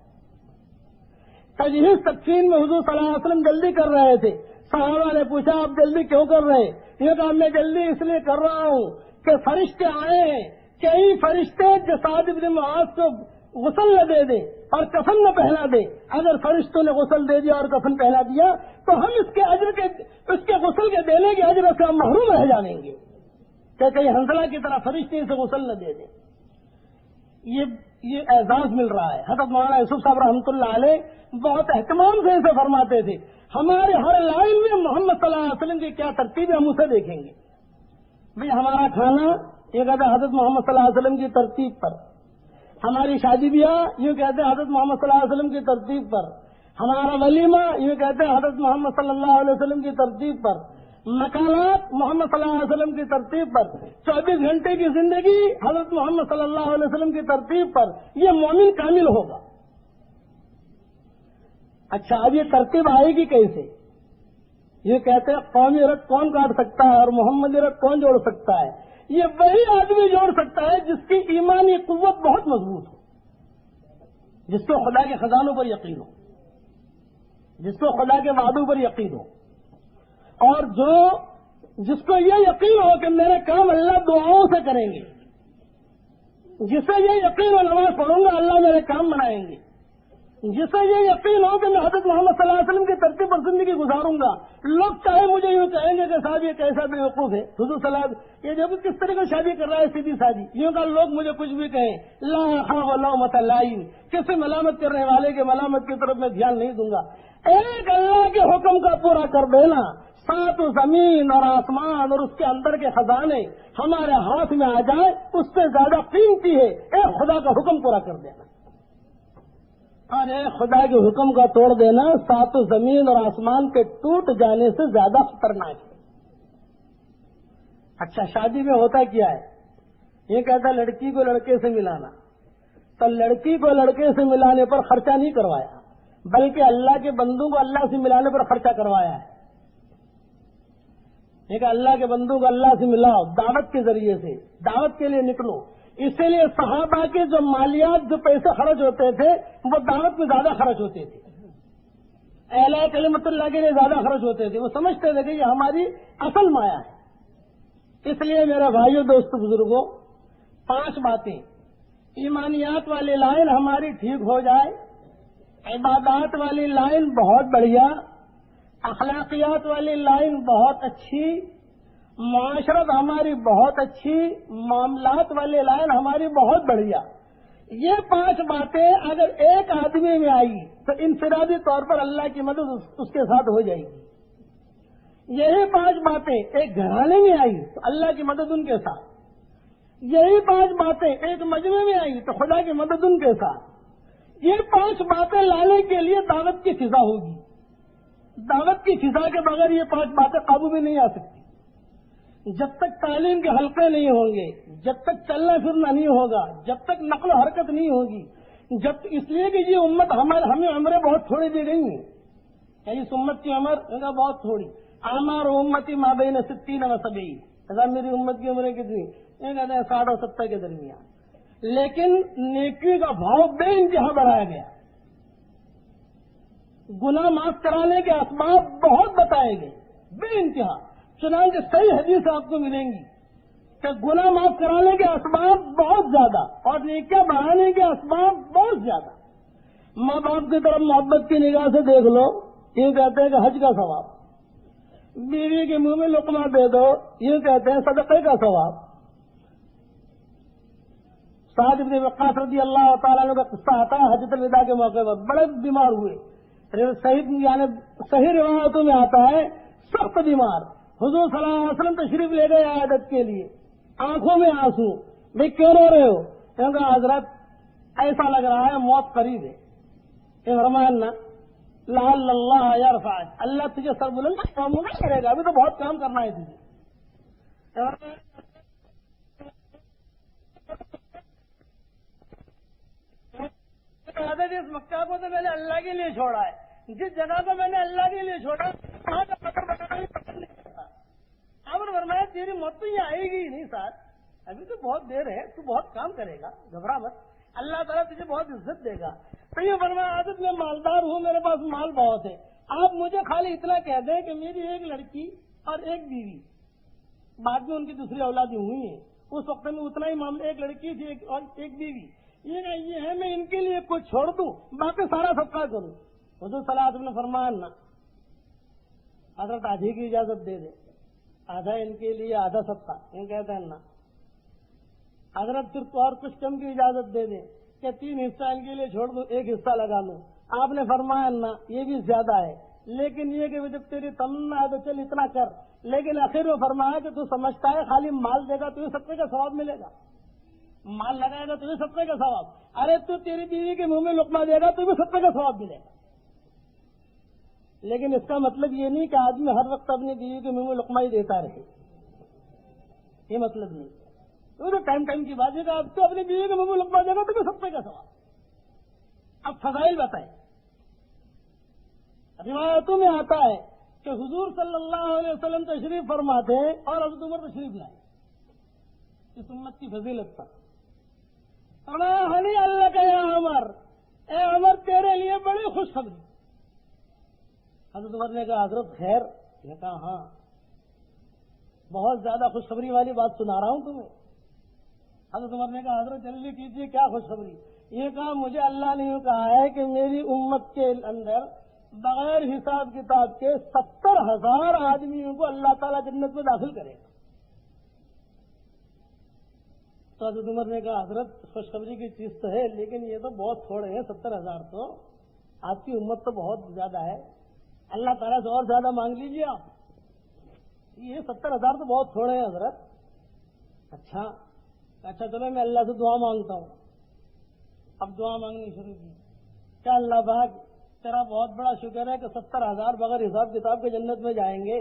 تجہیز تکفین میں حضور صلی اللہ علیہ وسلم جلدی کر رہے تھے، صحابہ نے پوچھا آپ جلدی کیوں کر رہے ہیں؟ یہ کہا میں جلدی اس لیے کر رہا ہوں کہ فرشتے آئے ہیں، کئی فرشتے جساد ابن معاذ کو غسل نہ دے دیں اور کفن نہ پہنا دیں، اگر فرشتوں نے غسل دے دیا اور کفن پہنا دیا تو ہم اس کے غسل کے دینے کے اجر سے ہم محروم رہ جائیں گے کہ کہیں حنظلہ کی طرح فرشتے اسے غسل نہ دے دیں۔ یہ اعزاز مل رہا ہے۔ حضرت مولانا یوسف صاحب رحمۃ اللہ علیہ بہت اہتمام سے اسے فرماتے تھے، ہمارے ہر لائن میں محمد صلی اللہ علیہ وسلم کی کیا ترتیب ہے ہم اسے دیکھیں گے۔ بھئی ہمارا کھانا یہ کہتے ہیں حضرت محمد صلی اللہ علیہ وسلم کی ترتیب پر، ہماری شادی بیاہ یہ کہتے ہیں حضرت محمد صلی اللہ علیہ وسلم کی ترتیب پر، ہمارا ولیمہ یہ کہتے ہیں حضرت محمد صلی اللہ علیہ وسلم کی ترتیب پر، مکانات محمد صلی اللہ علیہ وسلم کی ترتیب پر، 24 گھنٹے کی زندگی حضرت محمد صلی اللہ علیہ وسلم کی ترتیب پر، یہ مومن کامل ہوگا۔ اچھا اب یہ ترتیب آئے گی کیسے؟ یہ کہتے ہیں قومی رگ کون کاٹ سکتا ہے اور محمدی رگ کون جوڑ سکتا ہے؟ یہ وہی آدمی جوڑ سکتا ہے جس کی ایمانی قوت بہت مضبوط ہو، جس کو خدا کے خزانوں پر یقین ہو، جس کو خدا کے وعدوں پر یقین ہو، اور جس کو یہ یقین ہو کہ میرے کام اللہ دعاؤں سے کریں گے، جسے یہ یقین ہو نماز پڑھوں گا اللہ میرے کام بنائیں گے، جسے یہ یقین ہو کہ میں حضرت محمد صلی اللہ علیہ وسلم کی ترتیب پر زندگی گزاروں گا، لوگ چاہے مجھے یوں کہیں گے کہ صاحب یہ کیسا بے وقوف ہے، حضور صلی اللہ علیہ وسلم یہ جب کس طرح کی شادی کر رہا ہے سیدھی شادی، یوں کہ لوگ مجھے کچھ بھی کہیں لا خواہ لومۃ لائم، کسی ملامت کرنے والے کے ملامت کی طرف میں دھیان نہیں دوں گا۔ ایک اللہ کے حکم کا پورا کر دینا، سات زمین اور آسمان اور اس کے اندر کے خزانے ہمارے ہاتھ میں آ جائے اس سے زیادہ قیمتی ہے ایک خدا کا حکم پورا کر دینا، اور ایک خدا کے حکم کا توڑ دینا سات زمین اور آسمان کے ٹوٹ جانے سے زیادہ خطرناک ہے۔ اچھا شادی میں ہوتا کیا ہے؟ یہ کہتا لڑکی کو لڑکے سے ملانا، تو لڑکی کو لڑکے سے ملانے پر خرچہ نہیں کروایا بلکہ اللہ کے بندوں کو اللہ سے ملانے پر خرچہ کروایا ہے۔ یہ کہ اللہ کے بندوں کو اللہ سے ملاؤ، دعوت کے ذریعے سے دعوت کے لیے نکلو۔ اسی لیے صحابہ کے جو مالیات جو پیسے خرچ ہوتے تھے وہ دعوت میں زیادہ خرچ ہوتے تھے، اعلیٰ کلمت اللہ کے لیے زیادہ خرچ ہوتے تھے، وہ سمجھتے تھے کہ یہ ہماری اصل مایا ہے۔ اس لیے میرے بھائیوں دوستوں بزرگوں 5 باتیں، ایمانیات والی لائن ہماری ٹھیک ہو جائے، عبادات والی لائن بہت بڑھیا، اخلاقیات والی لائن بہت اچھی، معاشرت ہماری بہت اچھی، معاملات والی لائن ہماری بہت بڑھیا۔ یہ 5 باتیں اگر ایک آدمی میں آئی تو انفرادی طور پر اللہ کی مدد اس کے ساتھ ہو جائے گی۔ یہی 5 باتیں ایک گھرانے میں آئی تو اللہ کی مدد ان کے ساتھ، یہی 5 باتیں ایک مجمع میں آئی تو خدا کی مدد ان کے ساتھ۔ یہ 5 باتیں لانے کے لیے دعوت کی فضا ہوگی، دعوت کی فضا کے بغیر یہ 5 باتیں قابو میں نہیں آ سکتی۔ جب تک تعلیم کے حلقے نہیں ہوں گے، جب تک چلنا پھرنا نہیں ہوگا، جب تک نقل و حرکت نہیں ہوگی، اس لیے کہ یہ امت ہمیں عمریں بہت تھوڑی دی گئی ہیں، اس امت کی عمر بہت تھوڑی، اعمار امتی ما بین 60 و 70، میری امت کی عمریں کتنی؟ یہ کہتے ہیں 60 اور 70 کے درمیان، لیکن نیکی کا بھاؤ بے انتہا بڑھایا گیا، گناہ معاف کرانے کے اسباب بہت بتائے گئے بے انتہا، چنانچہ صحیح حدیث آپ کو ملیں گی کہ گناہ معاف کرانے کے اسباب بہت زیادہ اور نیکیاں بڑھانے کے اسباب بہت زیادہ۔ ماں باپ کی طرف محبت کی نگاہ سے دیکھ لو، یہ کہتے ہیں کہ حج کا ثواب، بیوی کے منہ میں لقمہ دے دو، یہ کہتے ہیں صدقے کا ثواب۔ سعد بن وقاص رضی اللہ تعالیٰ عنہ کا قصہ آتا ہے، حجۃ الوداع کے موقع پر بڑے بیمار ہوئے، صحیح روایتوں میں آتا ہے سخت بیمار، حضور صلی اللہ علیہ وسلم تشریف لے گئے عیادت کے لیے، آنکھوں میں آنسو، بھائی کیوں رو رہے ہو؟ کیونکہ حضرت ایسا لگ رہا ہے موت قریب ہے۔ فرمایا لعل اللہ یرفعک، اللہ تجھے سر بلند کرے گا، ابھی تو بہت کام کرنا ہے تجھے. اس مکہ کو تو میں نے اللہ کے لیے چھوڑا ہے، جس جگہ کو میں نے اللہ کے لیے چھوڑا وہاں کا پکڑ بنانا بھی پسند نہیں کرتا. آپ نے فرمایا تیری موت تو یہ آئے گی ہی نہیں ساتھ، ابھی تو بہت دیر ہے، تو بہت کام کرے گا، گھبرا مت، اللہ تعالیٰ تجھے بہت عزت دے گا. تو یہ فرمایا عادت میں مالدار ہوں، میرے پاس مال بہت ہے، آپ مجھے خالی اتنا کہہ دیں کہ میری ایک لڑکی اور ایک بیوی، بعد میں ان کی دوسری اولادیں ہوئی ہیں، اس وقت میں اتنا ہی معاملہ، ایک لڑکی تھی اور ایک بیوی، یہ ہے میں ان کے لیے کچھ چھوڑ دوں، باقی سارا صدقہ کروں. حضور صلی اللہ علیہ وسلم نے فرمایا نا، حضرت آدھی کی اجازت دے دے، آدھا ان کے لیے آدھا صدقہ، یہ کہتے ہیں نا. حضرت صرف اور کچھ کم کی اجازت دے دیں کہ 3 حصہ ان کے لیے چھوڑ دوں، 1 حصہ لگا لوں. آپ نے فرمایا نا یہ بھی زیادہ ہے، لیکن یہ کہ جب تیری تمنا ہے تو چل اتنا کر. لیکن آخر میں فرمایا کہ تو سمجھتا ہے خالی مال دے گا تو یہ صدقے کا ثواب ملے گا، مال لگائے گا تو یہ صدقے کا ثواب، ارے تو تیری بیوی کے منہ میں لقمہ دے گا تو بھی صدقے کا ثواب ملے گا. لیکن اس کا مطلب یہ نہیں کہ آدمی ہر وقت اپنی بیوی کے منہ میں لقمہ ہی دیتا رہے، یہ مطلب نہیں. تو ٹائم کی بات ہے کہ اب تو اپنی بیوی کے منہ میں لقمہ دے گا تو بھی صدقے کا ثواب. اب فضائل بتائیں. روایتوں میں آتا ہے کہ حضور صلی اللہ علیہ وسلم تشریف فرماتے اور حضرت عمر تشریف لائے اس امت کی فضیلت پر. ہنی اللہ کا یا عمر، اے عمر تیرے لیے بڑی خوشخبری. حضرت عمر نے کہا حضرت خیر؟ نے کہا ہاں بہت زیادہ خوشخبری والی بات سنا رہا ہوں تمہیں. حضرت عمر نے کہا حضرت جلدی کیجیے کیا خوشخبری؟ یہ کہا مجھے اللہ نے یوں کہا ہے کہ میری امت کے اندر بغیر حساب کتاب کے 70,000 آدمیوں کو اللہ تعالیٰ جنت میں داخل کرے گا. تو حضرت عمر نے کہا حضرت خوشخبری کی چیز تو ہے لیکن یہ تو بہت تھوڑے ہیں، 70,000 تو آپ کی امت تو بہت زیادہ ہے، اللہ تعالیٰ سے اور زیادہ مانگ لیجیے آپ. یہ 70,000 تو بہت تھوڑے ہیں حضرت. اچھا چلو میں اللہ سے دعا مانگتا ہوں. اب دعا مانگنی شروع کی. کیا اللہ پاک تیرا بہت بڑا شکر ہے کہ 70,000 بغیر حساب کتاب کے جنت میں جائیں گے،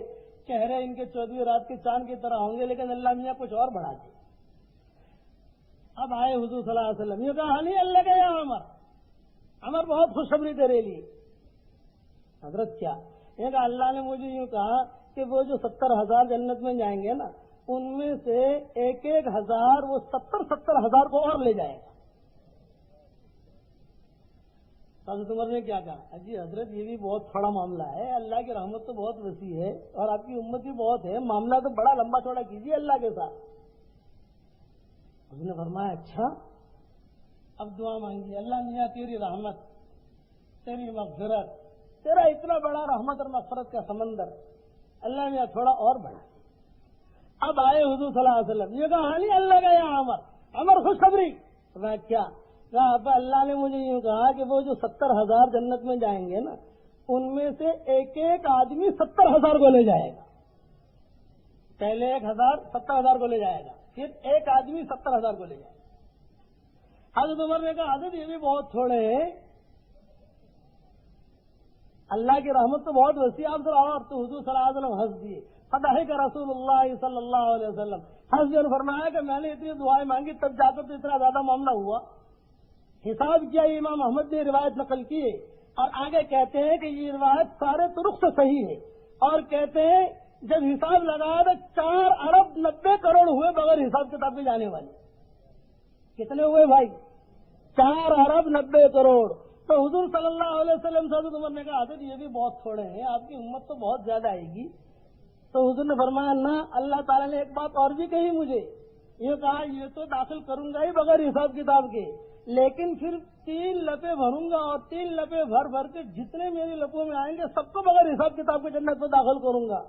چہرے ان کے 14ویں رات کے چاند کی طرح ہوں گے، لیکن اللہ میاں کچھ اور بڑھا دے. اب آئے حضور صلی اللہ علیہ وسلم، یہ کہا نہیں اللہ کا یا عمر بہت خوشخبری تیرے لیے. حضرت کیا؟ یہ کہا اللہ نے مجھے یوں کہا کہ وہ جو 70,000 جنت میں جائیں گے نا، ان میں سے 1,000 وہ 70,000 کو اور لے جائے گا. حضرت عمر نے کیا کہا؟ جی حضرت یہ بھی بہت بڑا معاملہ ہے، اللہ کی رحمت تو بہت وسیع ہے اور آپ کی امت بھی بہت ہے، معاملہ تو بڑا لمبا چوڑا کیجیے اللہ کے ساتھ. اس نے فرمایا اچھا اب دعا مانگی. اللہ میاں تیری رحمت، تیری مغفرت، تیرا اتنا بڑا رحمت اور مغفرت کا سمندر، اللہ میاں تھوڑا اور بڑھا. اب آئے حضور صلی اللہ علیہ وسلم، یہ کہا نہیں اللہ کا یا عمر خوشخبری. میں کیا کہا؟ اب اللہ نے مجھے یوں کہا کہ وہ جو 70,000 جنت میں جائیں گے نا، ان میں سے ایک آدمی 70,000 کو لے جائے گا. پہلے 1,000 70,000 کو لے جائے گا، پھر ایک آدمی 70,000 کو لے جائے گا. حضرت عمر نے کہا حضرت یہ بھی بہت تھوڑے ہیں، اللہ کی رحمت تو بہت وسیع. آپ ذرا اور تو حضور صلی اللہ علیہ وسلم ہنس دیے. فضحک رسول اللہ صلی اللہ علیہ وسلم، ہنس دیے اور فرمایا کہ میں نے اتنی دعائیں مانگی تب جا کر تو اتنا زیادہ معاملہ ہوا. حساب کیا امام احمد نے روایت نقل کی ہے اور آگے کہتے ہیں کہ یہ روایت سارے طرق سے صحیح ہے، اور کہتے ہیں جب حساب لگایا تو 4 ارب 90 کروڑ ہوئے بغیر حساب کتاب کے جانے والے. کتنے ہوئے بھائی؟ 4 ارب 90 کروڑ. تو حضور صلی اللہ علیہ وسلم سے حضرت عمر نے کہا حضرت یہ بھی بہت تھوڑے ہیں، آپ کی امت تو بہت زیادہ آئے گی. تو حضور نے فرمایا نہ، اللہ تعالیٰ نے ایک بات اور بھی کہی مجھے، یہ کہا یہ تو داخل کروں گا ہی بغیر حساب کتاب کے، لیکن پھر 3 لپے بھروں گا اور 3 لپے بھر بھر کے جتنے میری لپوں میں آئیں گے سب کو بغیر حساب کتاب کے جنت میں داخل کروں گا.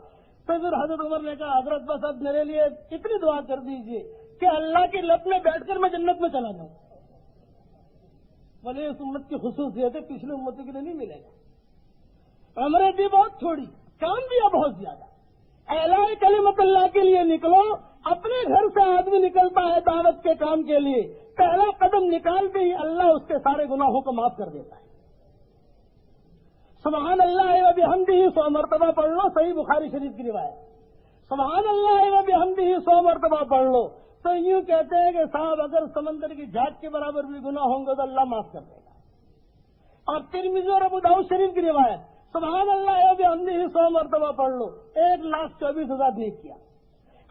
تو پھر حضرت عمر نے کہا حضرت بس اب میرے لیے اتنی دعا کر دیجیے کہ اللہ کی لپ میں بیٹھ کر میں جنت میں چلا جاؤں. بولے اس امت کی خصوصیت ہے، پچھلی امتوں کے لیے نہیں ملے گا. عمریں بھی بہت تھوڑی، کام دیا بہت زیادہ. اعلاء کلمت اللہ کے لیے نکلو. اپنے گھر سے آدمی نکلتا ہے دعوت کے کام کے لیے، پہلا قدم نکالتے ہی اللہ اس کے سارے گناہوں کو معاف کر دیتا ہے. سبحان اللہ و بحمدہ 100 مرتبہ پڑھ لو، صحیح بخاری شریف کی روایت. سبحان اللہ و بحمدہ 100 مرتبہ پڑھ لو تو یوں کہتے ہیں کہ صاحب اگر سمندر کی جھاگ کے برابر بھی گناہ ہوں گے تو اللہ معاف کر دے گا. اور ترمذی اور ابو داؤد شریف کی روایت سبحان اللہ و بحمدہ 100 مرتبہ پڑھ لو 1,24,000 نیک کیا.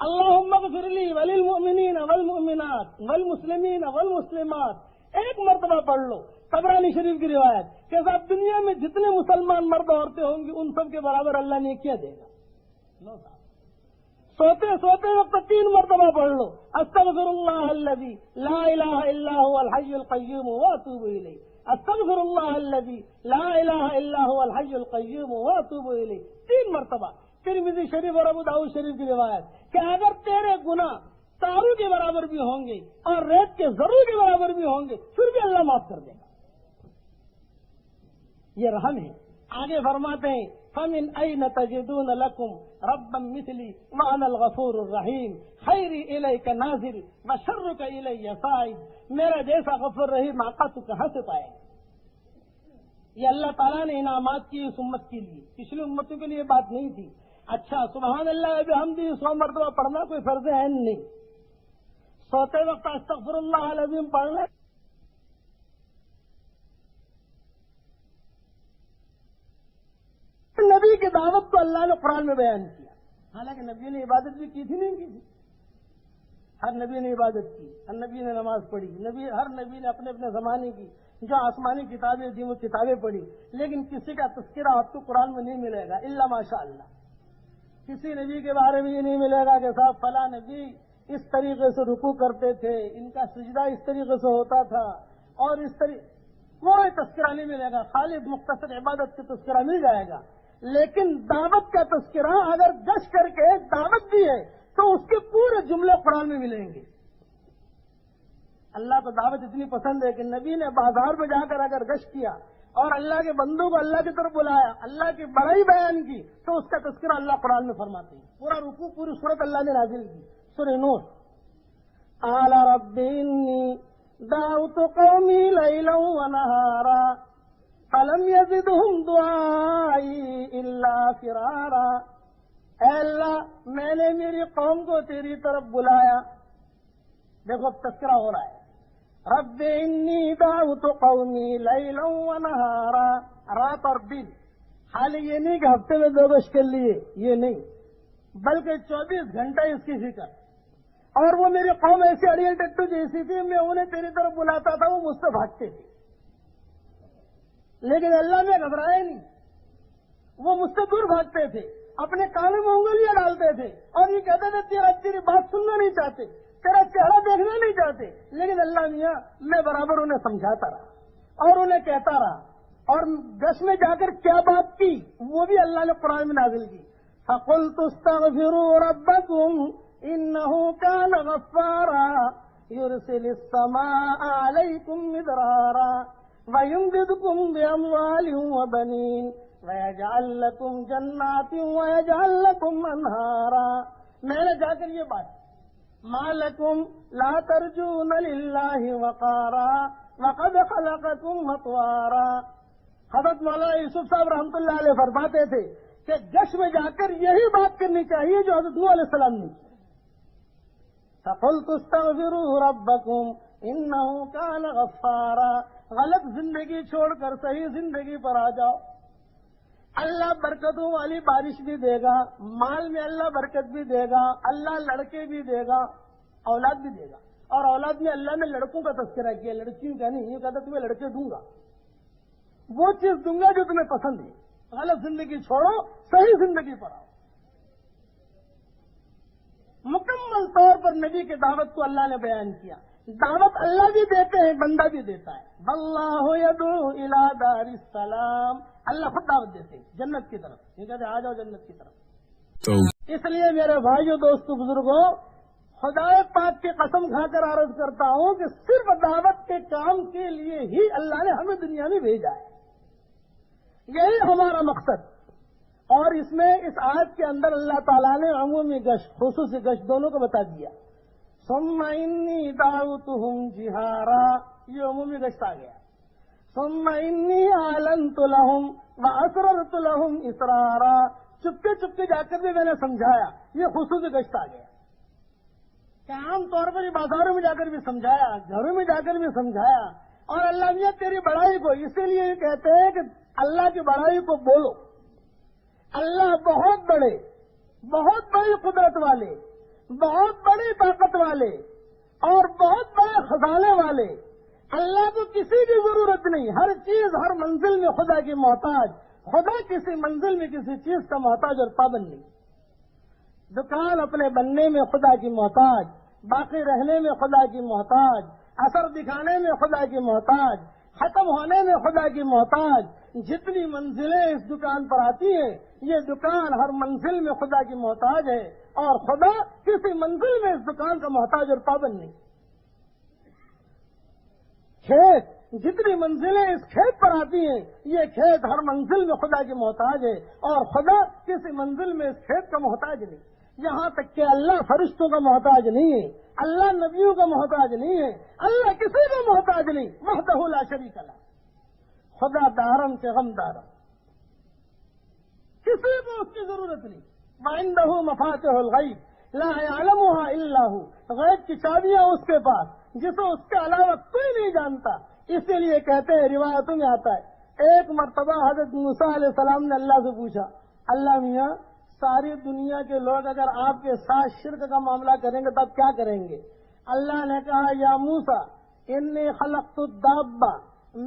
اللہم اغفر لی وللمؤمنین والمؤمنات والمسلمین والمسلمات 1 مرتبہ پڑھ لو. طبرانی شریف کی روایت کہ صاحب دنیا میں جتنے مسلمان مرد عورتیں ہوں گی ان سب کے برابر اللہ نے کیا دے گا. سوتے وقت 3 مرتبہ پڑھ لو استغفر اللہ الذی لا الہ الا هو الحی القیوم واتوب الیہ. استغفر اللہ الذی لا الہ الا هو الحی القیوم واتوب الیہ 3 مرتبہ. ترمذی شریف اور ابو داؤد شریف کی روایت کہ اگر تیرے گناہ تاروں کے برابر بھی ہوں گے اور ریت کے ذروں کے برابر بھی ہوں گے پھر بھی اللہ معاف کر دے گا. یہ رحم ہے. آگے فرماتے ہیں فمن أين تجدون لكم ربا مثلي وأنا الغفور الرحيم خيري إليك نازل وشرك إلي صاعد. میرا جیسا غفور رحیم آقا تو کہاں سے پائے. یہ اللہ تعالیٰ نے انعامات کی اس امت کے لیے، پچھلی امتوں کے لیے بات نہیں تھی. اچھا سبحان اللہ بحمدہ 100 مرتبہ پڑھنا کوئی فرض عین نہیں. سوتے وقت استغفر اللہ العظیم پڑھنا نبی کی دعوت کو اللہ نے قرآن میں بیان کیا. حالانکہ نبی نے عبادت بھی کی تھی نہیں کی تھی. ہر نبی نے عبادت کی، ہر نبی نے نماز پڑھی، ہر نبی نے اپنے اپنے زمانے کی جو آسمانی کتابیں تھیں وہ کتابیں پڑھی. لیکن کسی کا تذکرہ آپ کو قرآن میں نہیں ملے گا الا ماشاء اللہ. کسی نبی کے بارے میں یہ نہیں ملے گا کہ صاحب فلاں نبی اس طریقے سے رکوع کرتے تھے، ان کا سجدہ اس طریقے سے ہوتا تھا اور اس طریقے کوئی تذکرہ نہیں ملے گا. خالص مختصر عبادت کا تذکرہ مل جائے گا. لیکن دعوت کا تذکرہ اگر گش کر کے دعوت دی ہے تو اس کے پورے جملے قرآن میں ملیں گے. اللہ کو دعوت اتنی پسند ہے کہ نبی نے بازار میں جا کر اگر گش کیا اور اللہ کے بندوں کو اللہ کی طرف بلایا، اللہ کی بڑائی بیان کی تو اس کا تذکرہ اللہ قرآن میں فرماتے ہیں. پورا رکوع پوری سورت اللہ نے نازل کی. سورہ نور قال رب انی دعوت قومی لیلا ونہارا فلم یزدہم دعائی الا فرارا. اے اللہ میں نے میری قوم کو تیری طرف بلایا. دیکھو اب تذکرہ ہو رہا ہے. رب انی دعوت قومی لیلا ونہارا، رات اور دن. حال یہ نہیں کہ ہفتے میں 2 گش کر لیے، یہ نہیں، بلکہ 24 گھنٹے اس کی فکر. اور وہ میری قوم ایسی اڑیل ٹٹو جیسی تھی، میں انہیں تیری طرف بلاتا تھا وہ مجھ سے بھاگتے تھے. لیکن اللہ نے گھبرایا نہیں، وہ مجھ سے دور بھاگتے تھے، اپنے کانوں میں انگلیاں ڈالتے تھے اور یہ کہتے تھے تیری بات سننا نہیں چاہتے، تیرا چہرہ دیکھنا نہیں چاہتے. لیکن اللہ میاں میں برابر انہیں سمجھاتا رہا اور انہیں کہتا رہا. اور گش میں جا کر کیا بات کی وہ بھی اللہ نے قرآن میں نازل کی. فَقُلْتُ اسْتَغْفِرُوا رَبَّكُمْ إِنَّهُ كَانَ غَفَّارًا يُرْسِلِ السَّمَاءَ عَلَيْكُمْ مِدْرَارًا وَيُمْدِدْكُمْ بِأَمْوَالٍ وَبَنِينَ وَيَجْعَلْ لَكُمْ جَنَّاتٍ وَيَجْعَلْ لَكُمْ أَنْهَارًا. میں نے جا کر یہ بات مَا لَكُمْ لَا تَرْجُونَ لِلَّهِ وَقَارًا وَقَدْ خَلَقَكُمْ أَطْوَارًا. حضرت مولانا یوسف صاحب رحمۃ اللہ علیہ فرماتے تھے کہ گش میں جا کر یہی بات کرنی چاہیے جو حضرت نوح علیہ السلام نے کی. فَقُلْتُ اسْتَغْفِرُوا رَبَّكُمْ إِنَّهُ كَانَ غَفَّارًا. غلط زندگی چھوڑ کر صحیح زندگی پر آ جاؤ. اللہ برکتوں والی بارش بھی دے گا، مال میں اللہ برکت بھی دے گا، اللہ لڑکے بھی دے گا، اولاد بھی دے گا. اور اولاد میں اللہ نے لڑکوں کا تذکرہ کیا، لڑکیوں کا نہیں. یہ کہتا تمہیں لڑکے دوں گا، وہ چیز دوں گا جو تمہیں پسند ہے. غلط زندگی چھوڑو، صحیح زندگی پر آؤ. مکمل طور پر نبی کی دعوت کو اللہ نے بیان کیا. دعوت اللہ بھی دیتے ہیں، بندہ بھی دیتا ہے. واللہ یدعو الی دار السلام. اللہ خود دعوت دیتے ہیں جنت کی طرف. یہ کہتے آ جاؤ جنت کی طرف. اس لیے میرے بھائیوں دوستوں بزرگوں، خدا پاک کی قسم کھا کر عرض کرتا ہوں کہ صرف دعوت کے کام کے لیے ہی اللہ نے ہمیں دنیا میں بھیجا ہے. یہی ہمارا مقصد. اور اس میں اس آیت کے اندر اللہ تعالیٰ نے عمومی گشت خصوصی گشت دونوں کو بتا دیا. ثم انی دعوتہم جہارا، یہ عمومی گشت آ گیا. ثم انی اعلنت لہم وَأَسْرَرْتُ لَهُمْ إِسْرَارًا، چپکے چپکے جا کر بھی میں نے سمجھایا. یہ خصوصی گشت آ گیا کہ عام طور پر یہ بازاروں میں جا کر بھی سمجھایا، گھروں میں جا کر بھی سمجھایا. اور اللہ میاں تیری بڑائی کو، اسی لیے یہ کہتے ہیں کہ اللہ کی بڑائی کو بولو. اللہ بہت بڑے، بہت بڑی قدرت والے، بہت بڑی طاقت والے اور بہت بڑے خزانے والے. اللہ کو کسی کی ضرورت نہیں، ہر چیز ہر منزل میں خدا کی محتاج. خدا کسی منزل میں کسی چیز کا محتاج اور پابند نہیں. دکان اپنے بننے میں خدا کی محتاج، باقی رہنے میں خدا کی محتاج، اثر دکھانے میں خدا کی محتاج، ختم ہونے میں خدا کی محتاج. جتنی منزلیں اس دکان پر آتی ہیں، یہ دکان ہر منزل میں خدا کی محتاج ہے اور خدا کسی منزل میں اس دکان کا محتاج اور پابند نہیں. کھیت، جتنی منزلیں اس کھیت پر آتی ہیں، یہ کھیت ہر منزل میں خدا کی محتاج ہے اور خدا کسی منزل میں اس کھیت کا محتاج نہیں. یہاں تک کہ اللہ فرشتوں کا محتاج نہیں ہے، اللہ نبیوں کا محتاج نہیں ہے، اللہ کسی کا محتاج نہیں. وحدہ لا شریک لہ، خدا دارم کے غم دارم، کسی کو اس کی ضرورت نہیں. وعندہ مفاتح الغیب لا یعلمها الا ہو، غیب کی چابیاں اس کے پاس جسے اس کے علاوہ کوئی نہیں جانتا. اسی لیے کہتے ہیں، روایتوں میں آتا ہے، ایک مرتبہ حضرت موسیٰ علیہ السلام نے اللہ سے پوچھا، اللہ میاں ساری دنیا کے لوگ اگر آپ کے ساتھ شرک کا معاملہ کریں گے تو آپ کیا کریں گے؟ اللہ نے کہا، یا موسیٰ انی خلقت الدابہ،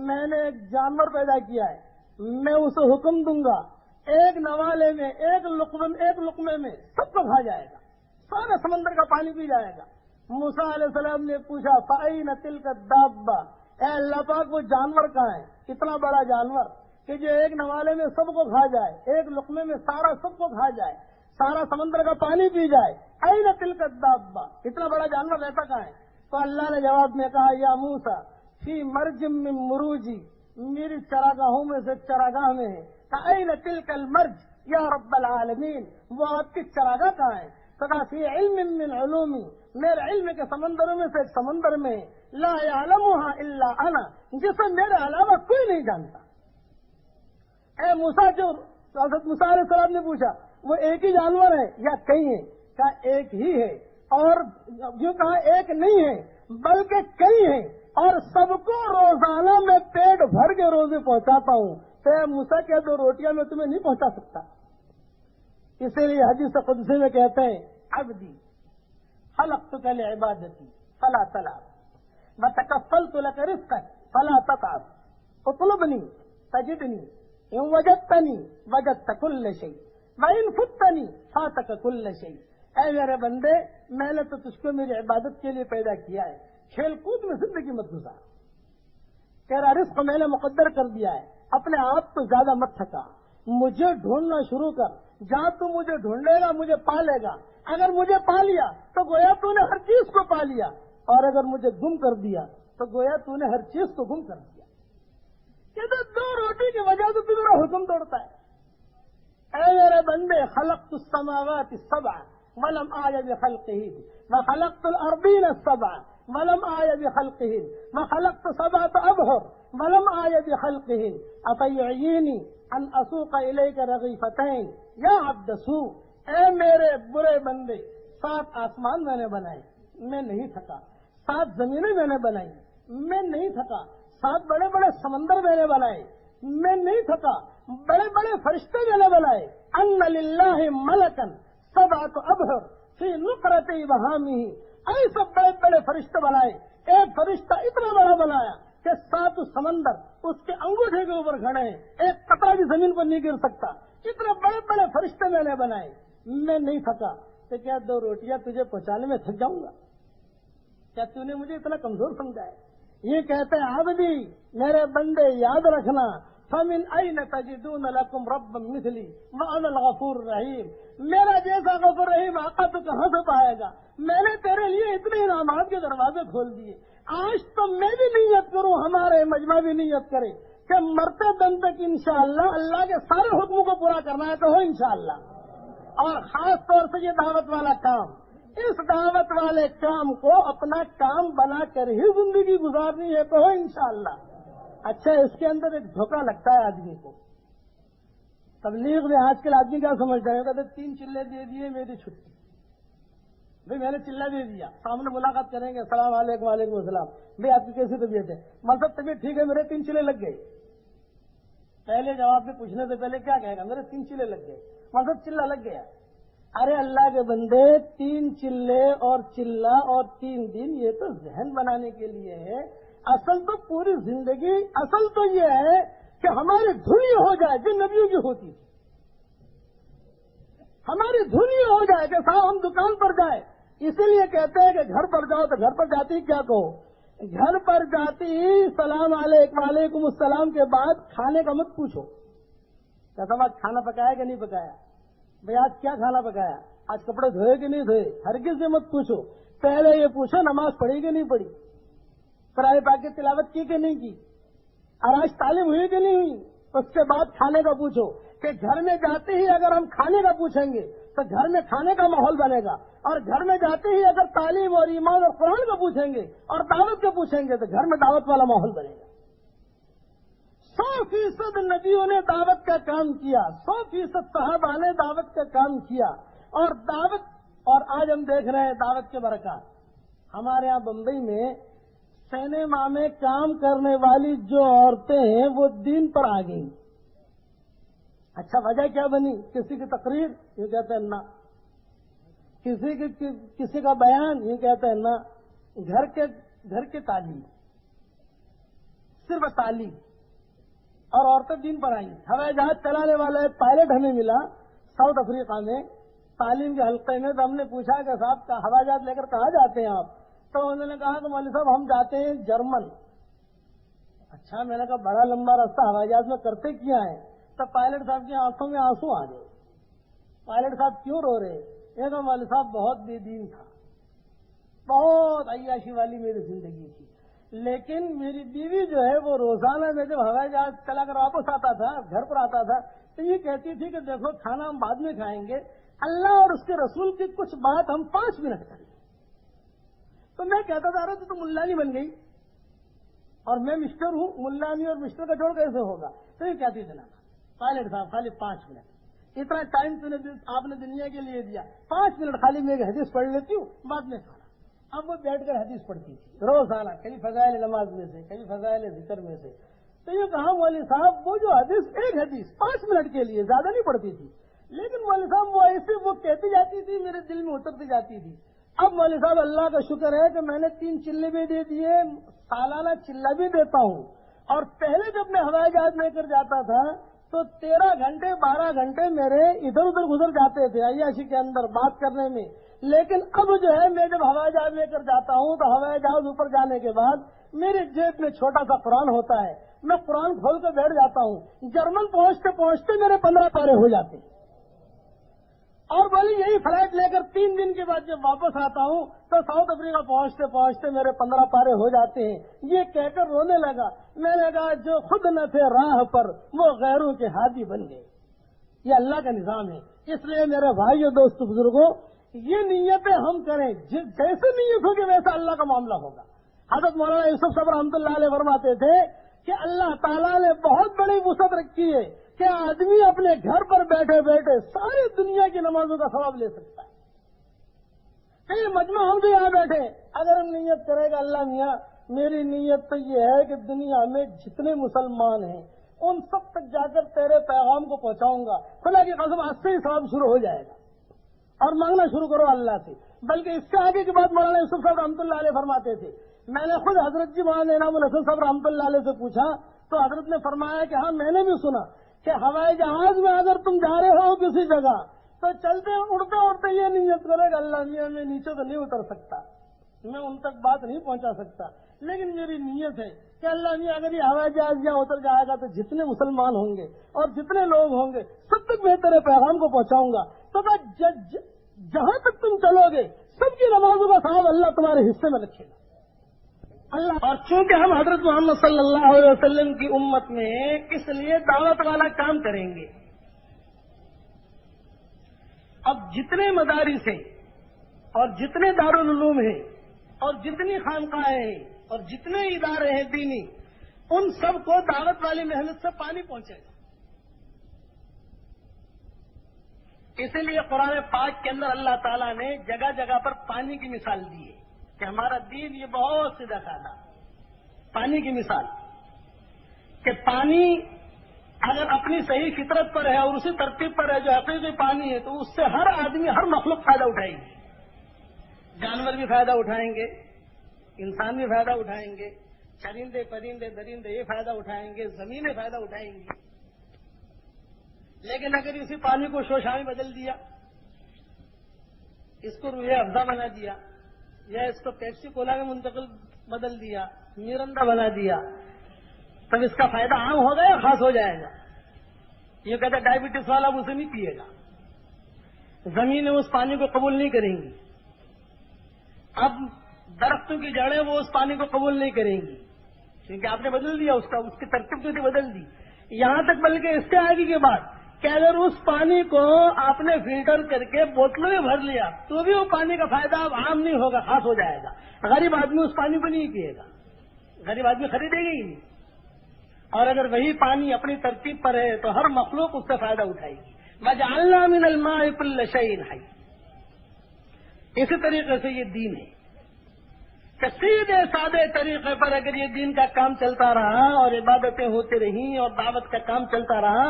میں نے ایک جانور پیدا کیا ہے، میں اسے حکم دوں گا ایک نوالے میں، ایک لقمے میں سب کو کھا جائے گا، سارے سمندر کا پانی پی جائے گا. موسیٰ علیہ السلام نے پوچھا، فَأَيْنَ تِلْكَ الدَّابَّةُ، اے اللہ پاک وہ جانور کہاں ہے؟ اتنا بڑا جانور کہ جو ایک نوالے میں سب کو کھا جائے، ایک لقمے میں سارا سب کو کھا جائے، سارا سمندر کا پانی پی جائے. أَيْنَ تِلْكَ الدَّابَّةُ، اتنا بڑا جانور رہتا کہاں ہے؟ تو اللہ نے جواب میں کہا، یا موسیٰ فی مرج من مروجی، میری چراگاہوں میں سے چراگاہ میں ہے. أَيْنَ تِلْكَ المرج یا رب العالمین، وہ آپ کی چراگاہ کہاں ہے؟ کہا، فی علم من علومی، میرے علم کے سمندروں میں سے ایک سمندر میں، لا یعلمها الا انا، جسے میرے علاوہ کوئی نہیں جانتا. اے موسیٰ، جو حضرت موسیٰ علیہ السلام نے پوچھا، وہ ایک ہی جانور ہے یا کئی ہیں؟ کہا ایک ہی ہے، اور جو کہا ایک نہیں ہے بلکہ کئی ہیں، اور سب کو روزانہ میں پیٹ بھر کے روزے پہنچاتا ہوں. تو اے موسیٰ، کیا 2 روٹیاں میں تمہیں نہیں پہنچا سکتا؟ اسی لیے حدیث قدسی میں کہتے ہیں، عبدی خلقتک لعبادتی فلا تلعب وتکفلت لک رزقک فلا تتعب اطلبنی تجدنی ان وجدتنی وجدت کل شیء وان فتنی فاتک کل شیء. اے میرے بندے، میں نے تو تجھ کو میری عبادت کے لیے پیدا کیا ہے، کھیل کود میں زندگی مت گزار. تیرا رزق میں نے مقدر کر دیا ہے، اپنے آپ تو زیادہ مت تھکا، مجھے ڈھونڈنا شروع کر. جہاں تو مجھے ڈھونڈے گا مجھے پا لے گا. اگر مجھے پا لیا تو گویا تو نے ہر چیز کو پا لیا، اور اگر مجھے گم کر دیا تو گویا تو نے ہر چیز کو گم کر دیا. یہ تو 2 روٹی کی وجہ سے تو میرا حکم توڑتا ہے. اے میرے بندے، خلقت السماوات السبع ولم آی بخلقہن وخلقت الارضین السبع ولم آی بخلقہن وخلقت 7 ابحر ولم آی بخلقہن افیعینی ان اسوق الیک رغیفتین یا عبد سوء. اے میرے برے بندے، 7 آسمان میں نے بنائے، میں نہیں تھکا. 7 زمینیں میں نے بنائی، میں نہیں تھکا. 7 بڑے بڑے سمندر میں نے بنائے، میں نہیں تھکا. بڑے بڑے فرشتے میں نے بنائے. ان للہ ملکن 7 ابحر فی نقرۃ ابہامہ، ایسے بڑے بڑے فرشتے بنائے. ایک فرشتہ اتنا بڑا بنایا کہ 7 سمندر اس کے انگوٹھے کے اوپر کھڑے ہیں، ایک قطرہ بھی زمین پر نہیں گر سکتا. اتنے بڑے بڑے فرشتے میں نے بنائے، میں نہیں تھکا. تو کیا 2 روٹیاں تجھے پہنچانے میں تھک جاؤں گا؟ کیا تو نے مجھے اتنا کمزور سمجھا ہے؟ یہ کہتے ہیں، عبدی میرے بندے یاد رکھنا، فمن این تجدون لکم ربا مثلی وانا الغفور الرحیم. میرا جیسا غفور رحیم آقا تو کہاں سے پائے گا؟ میں نے تیرے لیے اتنے انعامات کے دروازے کھول دیے. آج تو میں بھی نیت کروں، ہمارے مجمع بھی نیت کرے کہ مرتے دم تک انشاءاللہ اللہ کے سارے حکموں کو پورا کرنا ہے تو ہو انشاءاللہ. اور خاص طور سے یہ دعوت والا کام، اس دعوت والے کام کو اپنا کام بنا کر ہی زندگی گزارنی ہے تو ہو انشاءاللہ. اچھا، اس کے اندر ایک دھوکہ لگتا ہے آدمی کو. تبلیغ میں آج کل آدمی کیا سمجھتا ہے؟ کہتے 3 چلے دے دیے میری چھٹی، بھائی میں نے چلہ دے دیا، سامنے ملاقات کریں گے، السلام علیکم وعلیکم السلام، بھائی آپ کی کیسی طبیعت ہے؟ مطلب طبیعت ٹھیک ہے، میرے 3 چلے لگ گئے۔ پہلے جواب میں پوچھنے سے پہلے کیا کہے گا؟ میرے 3 چلے لگ گئے، مطلب چلہ لگ گیا۔ ارے اللہ کے بندے، 3 چلے اور چلہ اور 3 دن یہ تو ذہن بنانے کے لیے ہے، اصل تو پوری زندگی، اصل تو یہ ہے کہ ہماری دھن یہ ہو جائے جو نبیوں کی ہوتی تھی، ہماری دھن یہ ہو جائے کہ صاحب ہم دکان پر جائیں، اسی لیے کہتے ہیں کہ گھر پر جاؤ تو گھر پر جاتی کیا کہو؟ گھر پر جاتی سلام علیکم وعلیکم السلام کے بعد کھانے کا مت پوچھو، کہتا آج کھانا پکایا کہ نہیں پکایا، بھائی آج کیا کھانا پکایا، آج کپڑے دھوئے کہ نہیں دھوئے، ہرگز سے مت پوچھو، پہلے یہ پوچھو نماز پڑھی کہ نہیں پڑھی، قرآن پاک کی تلاوت کی کہ نہیں کی، اور آج تعلیم ہوئی کہ نہیں ہوئی۔ اس کے بعد کھانے کا پوچھو، کہ گھر میں جاتے ہی اگر ہم کھانے کا پوچھیں گے تو گھر میں کھانے کا ماحول بنے گا، اور گھر میں جاتے ہی اگر تعلیم اور ایمان اور قرآن کا پوچھیں گے اور دعوت کا پوچھیں گے تو گھر میں دعوت والا ماحول بنے گا۔ 100% نبیوں نے دعوت کا کام کیا، 100% صحابہ نے دعوت کا کام کیا، اور دعوت، اور آج ہم دیکھ رہے ہیں دعوت کے برکات۔ ہمارے یہاں بمبئی میں سینما میں کام کرنے والی جو عورتیں ہیں وہ دین پر آ گئیں۔ اچھا وجہ کیا بنی؟ کسی کی تقریر، یہ کہتے ہیں نہ، کسی کا بیان، یہ کہتے ہیں نہ، گھر کے تعلیم، صرف تعلیم، اور عورتیں دین پر آئیں۔ ہوائی جہاز چلانے والا ایک پائلٹ ہمیں ملا ساؤتھ افریقہ میں تعلیم کے حلقے میں، تو ہم نے پوچھا کہ صاحب ہوائی جہاز لے کر کہاں جاتے ہیں آپ؟ تو انہوں نے کہا کہ مولوی صاحب ہم جاتے ہیں جرمن۔ اچھا، میں نے کہا بڑا لمبا راستہ ہوائی جہاز میں کرتے کیا ہے؟ تو پائلٹ صاحب کی آنکھوں میں آنسو آ گئے۔ پائلٹ صاحب کیوں رو رہے؟ یہ تو مولوی صاحب بہت بے دین تھا، بہت عیاشی والی میری زندگی تھی، لیکن میری بیوی جو ہے وہ روزانہ میں جب ہوائی جہاز چلا کر واپس آتا تھا، گھر پر آتا تھا، تو یہ کہتی تھی کہ دیکھو کھانا ہم بعد میں کھائیں گے، اللہ اور اس کے رسول کی کچھ بات ہم 5 منٹ کریں۔ تو میں کہتا تھا ارے تو ملانی بن گئی اور میں مسٹر ہوں، ملانی اور مسٹر کا جوڑ کیسے ہوگا؟ تو یہ کہتی تھی نا پائلٹ صاحب خالی 5 منٹ، اتنا ٹائم آپ نے دنیا کے لیے دیا، 5 منٹ خالی میں ایک حدیث پڑھ لیتی ہوں، بعد میں کھانا۔ اب وہ بیٹھ کر حدیث پڑھتی تھی روزانہ، کبھی فضائل نماز میں سے، کبھی فضائل ذکر میں سے۔ تو یہ کہا مولوی صاحب وہ جو حدیث، ایک حدیث 5 منٹ کے لیے، زیادہ نہیں پڑھتی تھی، لیکن مولوی صاحب وہ ایسے وہ کہتی جاتی تھی، میرے دل میں اترتی جاتی تھی۔ اب مولوی صاحب اللہ کا شکر ہے کہ میں نے 3 چلے بھی دے دیے، سالانہ چلہ بھی دیتا ہوں، اور پہلے جب میں ہوائی جہاز لے کر جاتا تھا تو 13 گھنٹے 12 گھنٹے میرے ادھر ادھر گزر جاتے تھے عیاشی کے اندر بات کرنے میں، لیکن اب جو ہے میں جب ہوائی جہاز لے کر جاتا ہوں تو ہوائی جہاز اوپر جانے کے بعد میرے جیب میں چھوٹا سا قرآن ہوتا ہے، میں قرآن کھول کر بیٹھ جاتا ہوں، جرمن پہنچتے پہنچتے میرے 15 پارے ہو جاتے ہیں، اور بولی یہی فلائٹ لے کر 3 دن کے بعد جب واپس آتا ہوں تو ساؤتھ افریقہ پہنچتے پہنچتے میرے 15 پارے ہو جاتے ہیں۔ یہ کہہ کر رونے لگا، میں نے کہا جو خود نہ تھے راہ پر وہ غیروں کے ہادی بن گئے، یہ اللہ کا نظام ہے۔ اس لیے میرے بھائیو دوستو بزرگوں، یہ نیتیں ہم کریں، جیسے نیت ہوگی ویسا اللہ کا معاملہ ہوگا۔ حضرت مولانا یوسف صاحب رحمۃ اللہ علیہ فرماتے تھے کہ اللہ تعالیٰ نے بہت بڑی وسعت رکھی ہے کہ آدمی اپنے گھر پر بیٹھے بیٹھے ساری دنیا کی نمازوں کا ثواب لے سکتا ہے۔ کئی مجمع ہم بھی یہاں بیٹھے، اگر ہم نیت کرے گا اللہ میاں میری نیت تو یہ ہے کہ دنیا میں جتنے مسلمان ہیں ان سب تک جا کر تیرے پیغام کو پہنچاؤں گا، خدا کی قسم آج سے ہی ثواب شروع ہو جائے گا، اور مانگنا شروع کرو اللہ سے۔ بلکہ اس سے آگے کی بات مولانا یوسف صاحب رحمۃ اللہ علیہ فرماتے تھے، میں نے خود حضرت جی مولانا انعام الحسن صاحب رحمۃ اللہ علیہ سے پوچھا تو حضرت نے فرمایا کہ ہاں میں نے بھی سنا کہ ہوائی جہاز میں اگر تم جا رہے ہو کسی جگہ تو چلتے اڑتے اڑتے یہ نیت کرے گا اللہ میاں میں نیچے تو نہیں اتر سکتا، میں ان تک بات نہیں پہنچا سکتا، لیکن میری نیت ہے کہ اللہ میاں اگر یہ ہوائی جہاز یہاں اتر جائے گا تو جتنے مسلمان ہوں گے اور جتنے لوگ ہوں گے سب تک میں تیرے پیغام کو پہنچاؤں گا، تو جہاں تک تم چلو گے سب کی نمازوں کا ثواب اللہ تمہارے حصے میں رکھے گا اللہ۔ اور چونکہ ہم حضرت محمد صلی اللہ علیہ وسلم کی امت میں اس لیے دعوت والا کام کریں گے، اب جتنے مدارس ہیں اور جتنے دارالعلوم ہیں اور جتنی خانقاہیں ہیں اور جتنے ادارے ہیں دینی، ان سب کو دعوت والی محنت سے پانی پہنچے گا، اسی لیے قرآن پاک کے اندر اللہ تعالیٰ نے جگہ جگہ پر پانی کی مثال دی ہے کہ ہمارا دین یہ بہت سیدھا سادہ پانی کی مثال کہ پانی اگر اپنی صحیح فطرت پر ہے اور اسی ترتیب پر ہے جو حقیقی پانی ہے تو اس سے ہر آدمی ہر مخلوق فائدہ اٹھائے گی. جانور بھی فائدہ اٹھائیں گے, انسان بھی فائدہ اٹھائیں گے, چرندے پرندے درندے یہ فائدہ اٹھائیں گے, زمینیں فائدہ اٹھائیں گی. لیکن اگر اسی پانی کو شوشا میں بدل دیا, اس کو روح افزا بنا دیا, یا اس کو پیپسی کولا میں منتقل بدل دیا, میرندا بنا دیا, تب اس کا فائدہ عام ہوگا یا خاص ہو جائے گا؟ یہ کہتا ہے ڈائبٹیز والا اسے نہیں پیے گا. زمینیں اس پانی کو قبول نہیں کریں گی. اب درختوں کی جڑیں وہ اس پانی کو قبول نہیں کریں گی کیونکہ آپ نے بدل دیا, اس کی ترتیب تو بدل دی. یہاں تک بلکہ اس سے آگے کے بعد کہ اگر اس پانی کو آپ نے فلٹر کر کے بوتلوں میں بھر لیا تو بھی وہ پانی کا فائدہ اب عام نہیں ہوگا, خاص ہو جائے گا. غریب آدمی اس پانی کو نہیں پیے گا, غریب آدمی خریدے گا ہی نہیں. اور اگر وہی پانی اپنی ترتیب پر ہے تو ہر مخلوق اس سے فائدہ اٹھائے گی. وَجَعَلْنَا مِنَ الْمَاءِ كُلَّ شَيْءٍ حَيٍّ. اسی طریقے سے یہ دین ہے کہ سیدھے سادے طریقے پر اگر یہ دین کا کام چلتا رہا اور عبادتیں ہوتی رہیں اور دعوت کا کام چلتا رہا,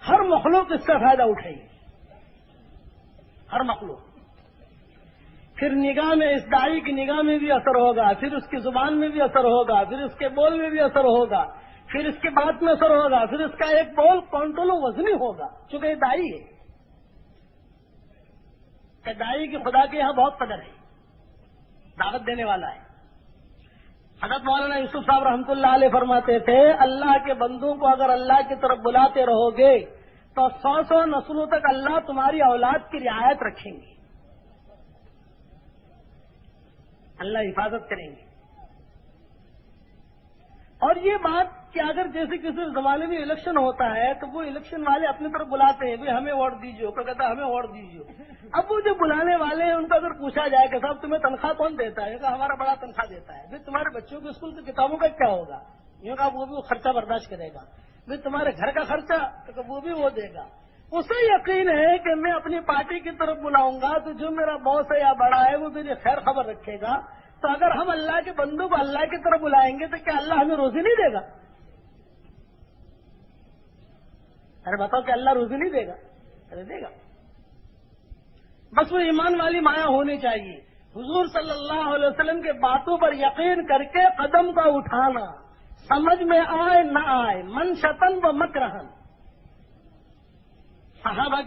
ہر مخلوق اس سے فائدہ اٹھائے گی, ہر مخلوق. پھر نگاہ میں, اس داعی کی نگاہ میں بھی اثر ہوگا, پھر اس کی زبان میں بھی اثر ہوگا, پھر اس کے بول میں بھی اثر ہوگا, پھر اس کی بات میں اثر ہوگا, پھر اس کا ایک بول کنٹرول وزنی ہوگا چونکہ یہ داعی ہے. کہ داعی کی خدا کے یہاں بہت قدر ہے, دعوت دینے والا ہے. حضرت مولانا یوسف صاحب رحمۃ اللہ علیہ فرماتے تھے اللہ کے بندوں کو اگر اللہ کی طرف بلاتے رہو گے تو 100 نسلوں تک اللہ تمہاری اولاد کی رعایت رکھیں گے, اللہ حفاظت کریں گے. اور یہ بات کہ اگر جیسے کسی زمانے میں الیکشن ہوتا ہے تو وہ الیکشن والے اپنی طرف بلاتے ہیں, بھائی ہمیں ووٹ دیجیے, کوئی کہتا ہے ہمیں ووٹ دیجیے. اب وہ جو بلانے والے ہیں ان کو اگر پوچھا جائے کہ صاحب تمہیں تنخواہ کون دیتا ہے, کہ ہمارا بڑا تنخواہ دیتا ہے. پھر تمہارے بچوں کے اسکول کی کتابوں کا کیا ہوگا, یوں کہا وہ بھی خرچہ برداشت کرے گا. پھر تمہارے گھر کا خرچہ وہ بھی وہ دے گا. اسے یقین ہے کہ میں اپنی پارٹی کی طرف بلاؤں گا تو جو میرا باس ہے یا بڑا ہے وہ میری خیر خبر رکھے گا. تو اگر ہم اللہ کے بندوں کو اللہ کی طرف بلائیں گے تو کیا اللہ ہمیں روزی نہیں دے گا؟ ارے بتاؤ کہ اللہ روزی نہیں دے گا؟ ارے دے گا. بس وہ ایمان والی مایا ہونی چاہیے. حضور صلی اللہ علیہ وسلم کے باتوں پر یقین کر کے قدم کا اٹھانا, سمجھ میں آئے نہ آئے, من شتن و مکرہن. صحابہ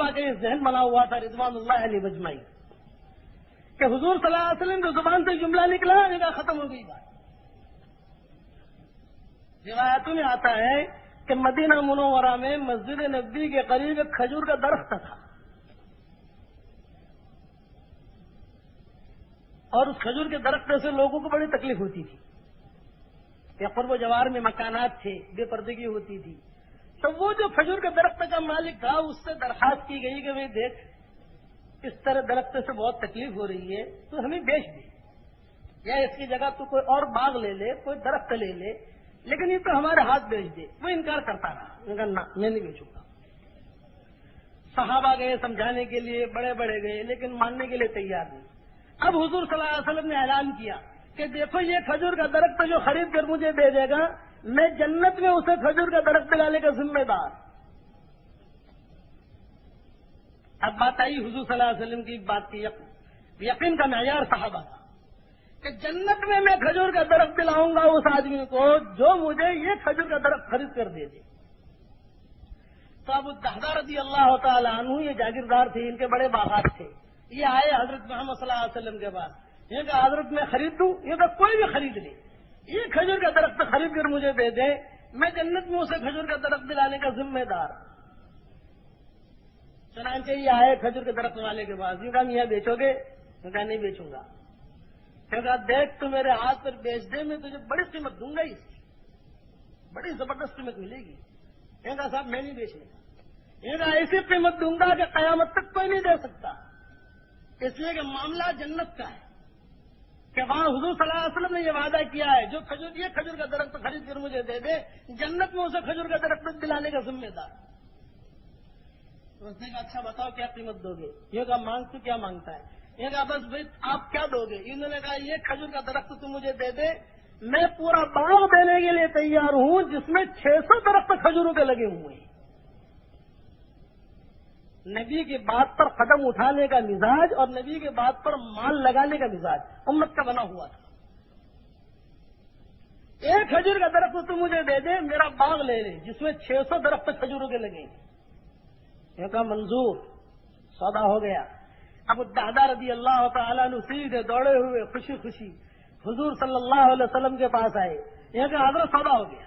کا یہ ذہن بنا ہوا تھا رضوان اللہ علیہ مجمعین کہ حضور صلی اللہ علیہ وسلم جو زبان سے جملہ نکلا نکاح ختم ہو گئی بات. روایتوں میں آتا ہے کہ مدینہ منورہ میں مسجد نبوی کے قریب ایک کھجور کا درخت تھا, اور اس کھجور کے درخت سے لوگوں کو بڑی تکلیف ہوتی تھی. یا قرب و جوار میں مکانات تھے, بے پردگی ہوتی تھی. تو وہ جو کھجور کے درخت کا مالک تھا اس سے درخواست کی گئی کہ بھائی دیکھ, اس طرح درخت سے بہت تکلیف ہو رہی ہے تو ہمیں بیچ دے, یا اس کی جگہ تو کوئی اور باغ لے لے, کوئی درخت لے لے, لیکن یہ تو ہمارے ہاتھ بیچ دے. وہ انکار کرتا رہا, نہ میں نہیں بیچوں گا. صحابہ گئے سمجھانے کے لیے, بڑے بڑے گئے, لیکن ماننے کے لیے تیار نہیں. اب حضور صلی اللہ علیہ وسلم نے اعلان کیا کہ دیکھو یہ کھجور کا درخت جو خرید کر مجھے دے دے گا میں جنت میں اسے کھجور کا درخت دلانے کا ذمہ دار. اب بات آئی حضور صلی اللہ علیہ وسلم کی بات کی یقین کا معیار صحابہ تھا کہ جنت میں کھجور کا درخت دلاؤں گا اس آدمی کو جو مجھے یہ کھجور کا درخت خرید کر دے دے. تو ابو الدحداء رضی اللہ تعالیٰ عنہ یہ جاگیردار تھے, ان کے بڑے باغات تھے. یہ آئے حضرت محمد صلی اللہ علیہ وسلم کے بعد, یہ کہ حضرت میں خرید دوں, یہ کہ کوئی بھی خرید لے, یہ کھجور کا درخت خرید کر مجھے دے دے, میں جنت میں اسے کھجور کا درخت دلانے کا ذمہ دار. چنانچہ یہ آئے کھجور کے درخت والے کے پاس, یہ کہا میاں بیچو گے؟ میں کہا نہیں بیچوں گا. کہا دیکھ تو میرے ہاتھ پر بیچ دے, میں تجھے بڑی قیمت دوں گا, اس کی بڑی زبردست قیمت ملے گی. کہا صاحب میں نہیں بیچنے گا. یہ کہا ایسی قیمت دوں گا کہ قیامت تک کوئی نہیں دے سکتا, اس لیے کہ معاملہ جنت کا ہے. کہ وہاں حضور صلی اللہ علیہ وسلم نے یہ وعدہ کیا ہے جو کھجور کا درخت خرید کر مجھے دے دے, جنت میں اسے کھجور کا درخت دلانے کا ذمہ دار. اس نے کہا اچھا بتاؤ کیا قیمت دو گے؟ یہ کہا مانگ تو کیا مانگتا ہے؟ یہ کہا بس بھائی آپ کیا دو گے؟ انہوں نے کہا یہ کھجور کا درخت تو مجھے دے دے، میں پورا باغ دینے کے لیے تیار ہوں جس میں 600 درخت کھجوروں کے لگے ہوئے ہیں۔ نبی کی بات پر قدم اٹھانے کا مزاج اور نبی کے بات پر مال لگانے کا مزاج امت کا بنا ہوا تھا۔ ایک کھجور کا درخت تو مجھے دے دے، میرا باغ لے لے جس میں 600 درخت کھجوروں کے لگے ہیں۔ یہ کہا منظور، سودا ہو گیا۔ اب الدرداء رضی اللہ تعالیٰ عنہ سیدھے دوڑے ہوئے خوشی خوشی حضور صلی اللہ علیہ وسلم کے پاس آئے۔ یہ کہا حضرت سودا ہو گیا۔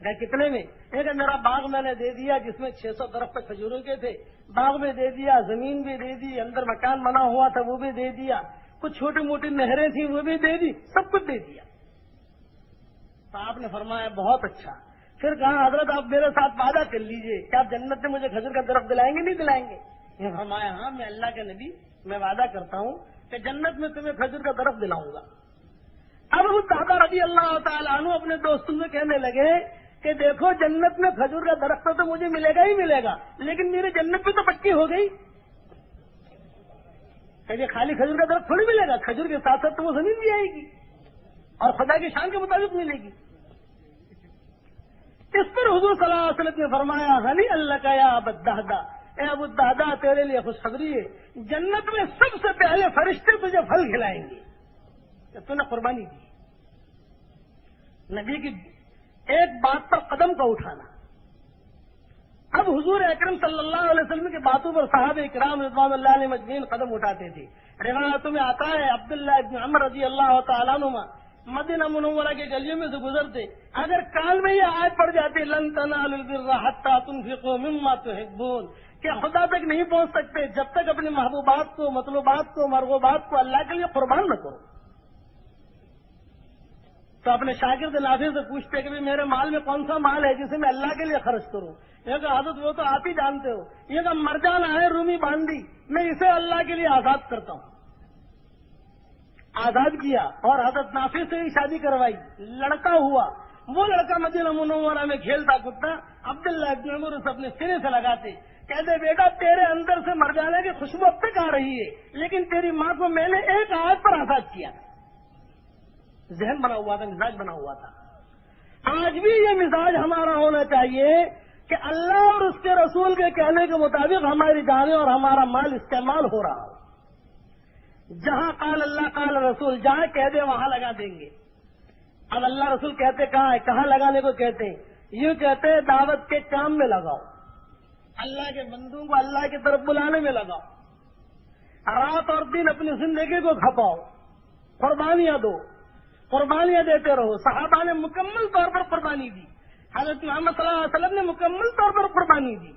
کہا کتنے میں؟ یہ کہ میرا باغ میں نے دے دیا جس میں 600 درخت کھجوروں کے تھے، باغ میں دے دیا، زمین بھی دے دی، اندر مکان بنا ہوا تھا وہ بھی دے دیا، کچھ چھوٹی موٹی نہریں تھیں وہ بھی دے دی، سب کچھ دے دیا۔ تو آپ نے فرمایا بہت اچھا۔ پھر کہا حضرت آپ میرے ساتھ وعدہ کر لیجئے کہ آپ جنت میں مجھے کھجور کا درخت دلائیں گے نہیں دلائیں گے؟ یہ فرمایا ہاں میں اللہ کے نبی میں وعدہ کرتا ہوں کہ جنت میں تمہیں کھجور کا درخت دلاؤں گا۔ اب ابو الدرداء رضی اللہ تعالیٰ عنہ اپنے دوستوں سے کہنے لگے کہ دیکھو جنت میں کھجور کا درخت تو مجھے ملے گا ہی ملے گا، لیکن میری جنت بھی تو پکی ہو گئی۔ کہ خالی کھجور کا درخت تھوڑی ملے گا، کھجور کے ساتھ ساتھ تو وہ زمین بھی آئے گی اور خدا کی شان کے مطابق ملے گی۔ اس پر حضور صلی اللہ علیہ وسلم نے فرمایا غنی اللہ کا یا ابو الدرداء، اے ابو الدرداء تیرے لیے خوشخبری ہے، جنت میں سب سے پہلے فرشتے تجھے پھل کھلائیں گے کہ تو نے قربانی دی۔ نبی کی ایک بات پر قدم کا اٹھانا۔ اب حضور اکرم صلی اللہ علیہ وسلم کی باتوں پر صحابہ کرام رضوان اللہ علیہ مجمعین قدم اٹھاتے تھے۔ روایتوں میں آتا ہے عبداللہ ابن عمر رضی اللہ تعالیٰ عنہما مدینہ منورہ کے گلیوں میں سے گزرتے، اگر کان میں یہ آیت پڑ جاتی لن تنالوا البر حتی تنفقوا مما تحبون، کہ خدا تک نہیں پہنچ سکتے جب تک اپنے محبوبات کو، مطلوبات کو، مرغوبات کو اللہ کے لیے قربان نہ کرو۔ تو اپنے شاگرد نافع سے پوچھتے کہ میرے مال میں کون سا مال ہے جسے میں اللہ کے لیے خرچ کروں؟ یہ کہ حضرت وہ تو آپ ہی جانتے ہو، یہ کہ مرجان ہے رومی باندھی، میں اسے اللہ کے لیے آزاد کرتا ہوں۔ آزاد کیا اور حضرت نافع سے ہی شادی کروائی، لڑکا ہوا۔ وہ لڑکا مدینہ منورہ میں کھیلتا کودتا، عبداللہ ابن عمر اسے اپنے سینے سے لگاتے، کہتے بیٹا تیرے اندر سے مرجانے کی خوشبو اب تک آ رہی ہے، لیکن تیری ماں کو میں نے ایک آیت پر آزاد کیا۔ ذہن بنا ہوا تھا، مزاج بنا ہوا تھا۔ آج بھی یہ مزاج ہمارا ہونا چاہیے کہ اللہ اور اس کے رسول کے کہنے کے مطابق ہماری جانیں اور ہمارا مال استعمال ہو رہا ہو۔ جہاں قال اللہ قال رسول جہاں کہہ دے وہاں لگا دیں گے۔ اب اللہ رسول کہتے کہاں ہے، کہاں لگانے کو کہتے ہیں؟ یوں کہتے ہیں دعوت کے کام میں لگاؤ، اللہ کے بندوں کو اللہ کی طرف بلانے میں لگاؤ، رات اور دن اپنی زندگی کو کھپاؤ، قربانیاں دو، قربانیاں دیتے رہو۔ صحابہ نے مکمل طور پر قربانی دی، حضرت محمد صلی اللہ علیہ وسلم نے مکمل طور پر قربانی دی۔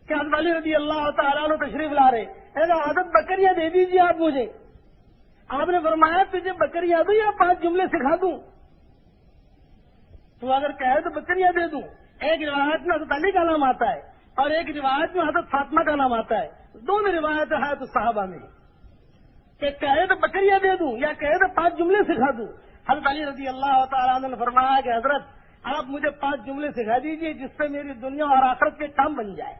کہ حضرت علی رضی اللہ تعالیٰ عنہ تشریف لا رہے، حضرت بکریاں دے دیجیے آپ مجھے۔ آپ نے فرمایا تجھے بکریاں دوں یا 5 جملے سکھا دوں؟ تو اگر کہے تو بکریاں دے دوں۔ ایک روایت میں حضرت علی کا نام آتا ہے اور ایک روایت میں حضرت فاطمہ کا نام آتا ہے، دونوں روایتیں ہیں تو صحابہ میں کہ کہے تو بکریاں دے دوں یا کہے تو 5 جملے سکھا دوں۔ حضرت علی رضی اللہ تعالیٰ عنہ نے فرمایا کہ حضرت آپ مجھے 5 جملے سکھا دیجیے جس سے میری دنیا اور آخرت کے کام بن جائے۔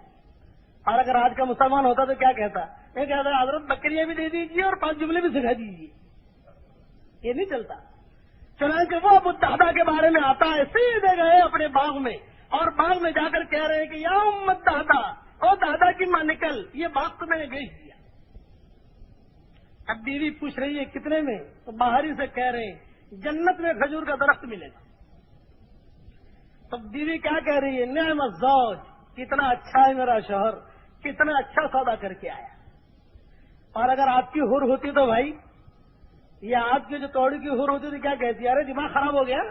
اور اگر آج کا مسلمان ہوتا تو کیا کہتا؟ یہ کہتا ہے حضرت بکریاں بھی دے دیجیے اور 5 جملے بھی سکھا دیجیے۔ یہ نہیں چلتا۔ چنانچہ وہ ابو الدرداء کے بارے میں آتا ہے، سیدھے گئے اپنے باغ میں اور باغ میں جا کر کہہ رہے ہیں کہ یا امت دادا، او دادا کی ماں نکل، یہ باغ تو میں نے بیچ دیا۔ اب بیوی پوچھ رہی ہے کتنے میں؟ تو باہر ہی سے کہہ رہے ہیں جنت میں کھجور کا درخت ملے گا۔ تو بیوی کیا کہہ رہی ہے؟ نعم الزوج، کتنا اچھا ہے میرا شوہر، کتنا اچھا سودا کر کے آیا۔ اور اگر آپ کی ہور ہوتی تو بھائی، یا آپ کی جو توڑی کی ہور ہوتی تو کیا کہتی؟ ارے دماغ خراب ہو گیا،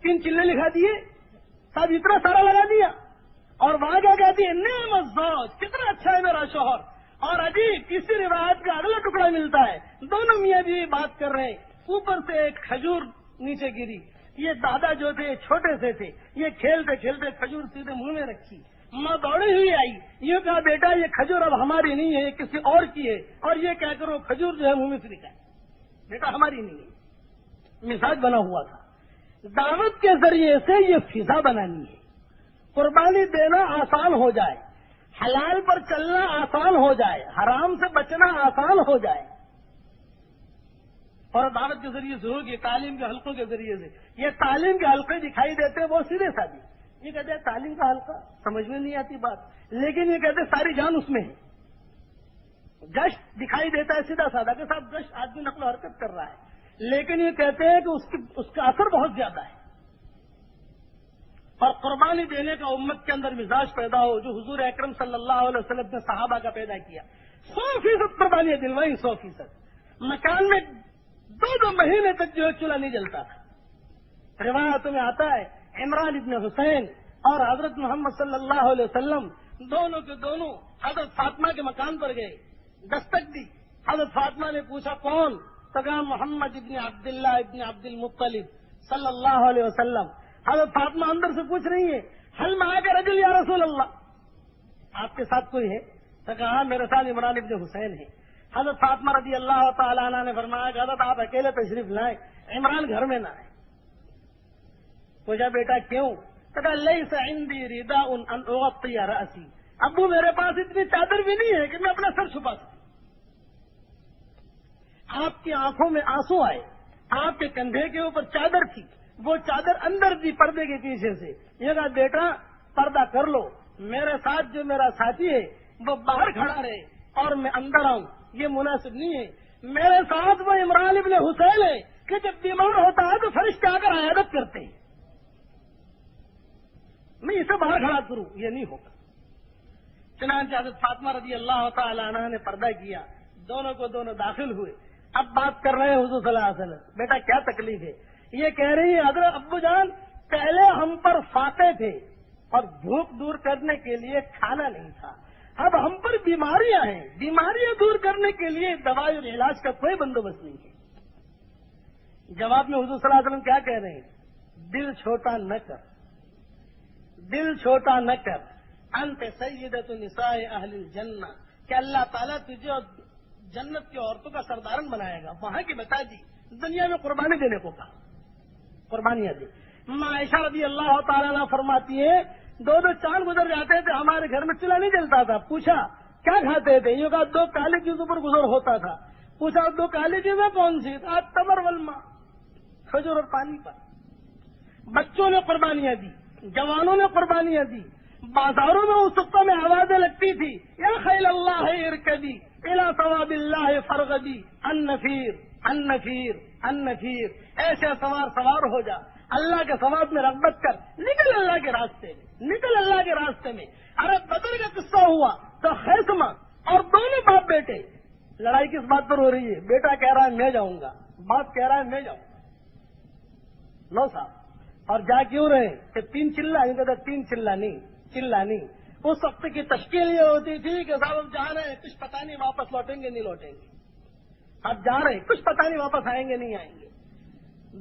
3 چلے لکھا دیے، سب اتنا سارا لگا دیا۔ اور وہاں کیا کہتی ہے؟ نعم الزوج، کتنا اچھا ہے میرا شوہر۔ اور عجیب کسی روایت کا اگلا ٹکڑا ملتا ہے، دونوں میاں بیوی بات کر رہے ہیں، اوپر سے ایک کھجور نیچے گری۔ یہ دادا جو تھے چھوٹے سے تھے، یہ کھیلتے کھیلتے کھجور سیدھے منہ میں رکھی، ماں دوڑی ہوئی آئی، یہ کہا بیٹا یہ کھجور اب ہماری نہیں ہے، یہ کسی اور کی ہے، اور یہ کہہ کر وہ کھجور جو ہے منہ میں سے نکالی، بیٹا ہماری نہیں ہے۔ مزاج بنا ہوا تھا۔ دعوت کے ذریعے سے یہ فضا بنانی ہے، قربانی دینا آسان ہو جائے، حلال پر چلنا آسان ہو جائے، حرام سے بچنا آسان ہو جائے، اور دعوت کے ذریعے سے ہوگی، تعلیم کے حلقوں کے ذریعے سے. یہ تعلیم کے حلقے دکھائی دیتے ہیں وہ سیدھے سادی. یہ کہتے ہیں تعلیم کا حلقہ، سمجھ میں نہیں آتی بات، لیکن یہ کہتے ہیں ساری جان اس میں ہے. گشت دکھائی دیتا ہے سیدھا سادہ کے ساتھ، گشت آدمی نقل و حرکت کر رہا ہے، لیکن یہ کہتے ہیں کہ اس کا اثر بہت زیادہ ہے. اور قربانی دینے کا امت کے اندر مزاج پیدا ہو جو حضور اکرم صلی اللہ علیہ وسلم نے صحابہ کا پیدا کیا. 100% قربانی دلوائی، 100%. مکان میں 2 مہینے تک جو ہے چولہا نہیں جلتا تھا. روایتوں میں آتا ہے عمران ابن حسین اور حضرت محمد صلی اللہ علیہ وسلم دونوں کے دونوں حضرت فاطمہ کے مکان پر گئے، دستک دی. حضرت فاطمہ نے پوچھا کون؟ تو کہا محمد ابن عبداللہ ابن عبد المطلب صلی اللہ علیہ وسلم. حضرت فاطمہ اندر سے پوچھ رہی ہے حل معاک رجل یا رسول اللہ، آپ کے ساتھ کوئی ہے؟ تو کہا میرے ساتھ عمران ابن حسین ہے. حضرت فاطمہ رضی اللہ تعالی عنہ نے فرمایا کہ حضرت آپ اکیلے تشریف لائیں، عمران گھر میں نہ آئے. پوچھا بیٹا کیوں؟ تو کہا لیس عندی رداء ان اغطی راسی، ابو میرے پاس اتنی چادر بھی نہیں ہے کہ میں اپنا سر چھپا سکوں. آپ کی آنکھوں میں آنسو آئے، آپ کے کندھے کے اوپر چادر تھی، وہ چادر اندر دی پردے کے پیچھے سے. یہ کہا بیٹا پردہ کر لو، میرے ساتھ جو میرا ساتھی ہے وہ باہر کھڑا رہے اور میں اندر آؤں، یہ مناسب نہیں ہے. میرے ساتھ وہ عمران ابن حسین ہے کہ جب بیمار ہوتا ہے تو فرشتے آ کر عیادت کرتے ہیں، میں اسے باہر کھڑا کروں، یہ نہیں ہوگا. چنانچہ حضرت فاطمہ رضی اللہ تعالی عنہ نے پردہ کیا، دونوں کو دونوں داخل ہوئے. اب بات کر رہے ہیں حضور صلی اللہ علیہ وسلم، بیٹا کیا تکلیف ہے؟ یہ کہہ رہی ہے حضرت ابو جان پہلے ہم پر فاقے تھے اور بھوک دور کرنے کے لیے کھانا نہیں تھا، اب ہم پر بیماریاں ہیں، بیماریاں دور کرنے کے لیے دوائی اور علاج کا کوئی بندوبست نہیں ہے. جواب میں حضور صلی اللہ علیہ وسلم کیا کہہ رہے ہیں؟ دل چھوٹا نہ کر، دل چھوٹا نہ کر، انت سیدۃ نساء اہل الجنہ، کہ اللہ تعالیٰ تجھے اور جنت کی عورتوں کا سردارن بنائے گا. وہاں کی بتا دی، دنیا میں قربانی دینے کو کہا، قربانیاں دی. عائشہ رضی اللہ تعالیٰ عنہ فرماتی ہے 2 چاند گزر جاتے تھے ہمارے گھر میں چولہا نہیں جلتا تھا. پوچھا کیا کھاتے تھے؟ یہ کہا 2 کالی چیزوں پر گزر ہوتا تھا. پوچھا 2 کالی چیزیں کون سی؟ تمر والماء، کھجور اور پانی پر. بچوں نے قربانیاں دی، جوانوں نے قربانیاں دی. بازاروں میں اس وقت میں آوازیں لگتی تھی یا خیل اللہ ارکبی الی ثواب اللہ فرغبی، النفیر النفیر النفیر، ایسے سوار ہو جا، اللہ کے ثواب میں رغبت کر، نکل اللہ کے راستے میں، نکل اللہ کے راستے میں. ارے بدر کا قصہ ہوا تو خیسمہ اور دونوں باپ بیٹے، لڑائی کس بات پر ہو رہی ہے؟ بیٹا کہہ رہا ہے میں جاؤں گا، باپ کہہ رہا ہے میں جاؤں گا. لو صاحب، اور جا کیوں رہے کہ 3 چلا، یہ کہتا 3 چلا نہیں. اس وقت کی تشکیل یہ ہوتی تھی کہ صاحب اب جا رہے ہیں، کچھ پتہ نہیں واپس لوٹیں گے نہیں لوٹیں گے، اب جا رہے ہیں کچھ پتہ نہیں واپس آئیں گے نہیں آئیں گے.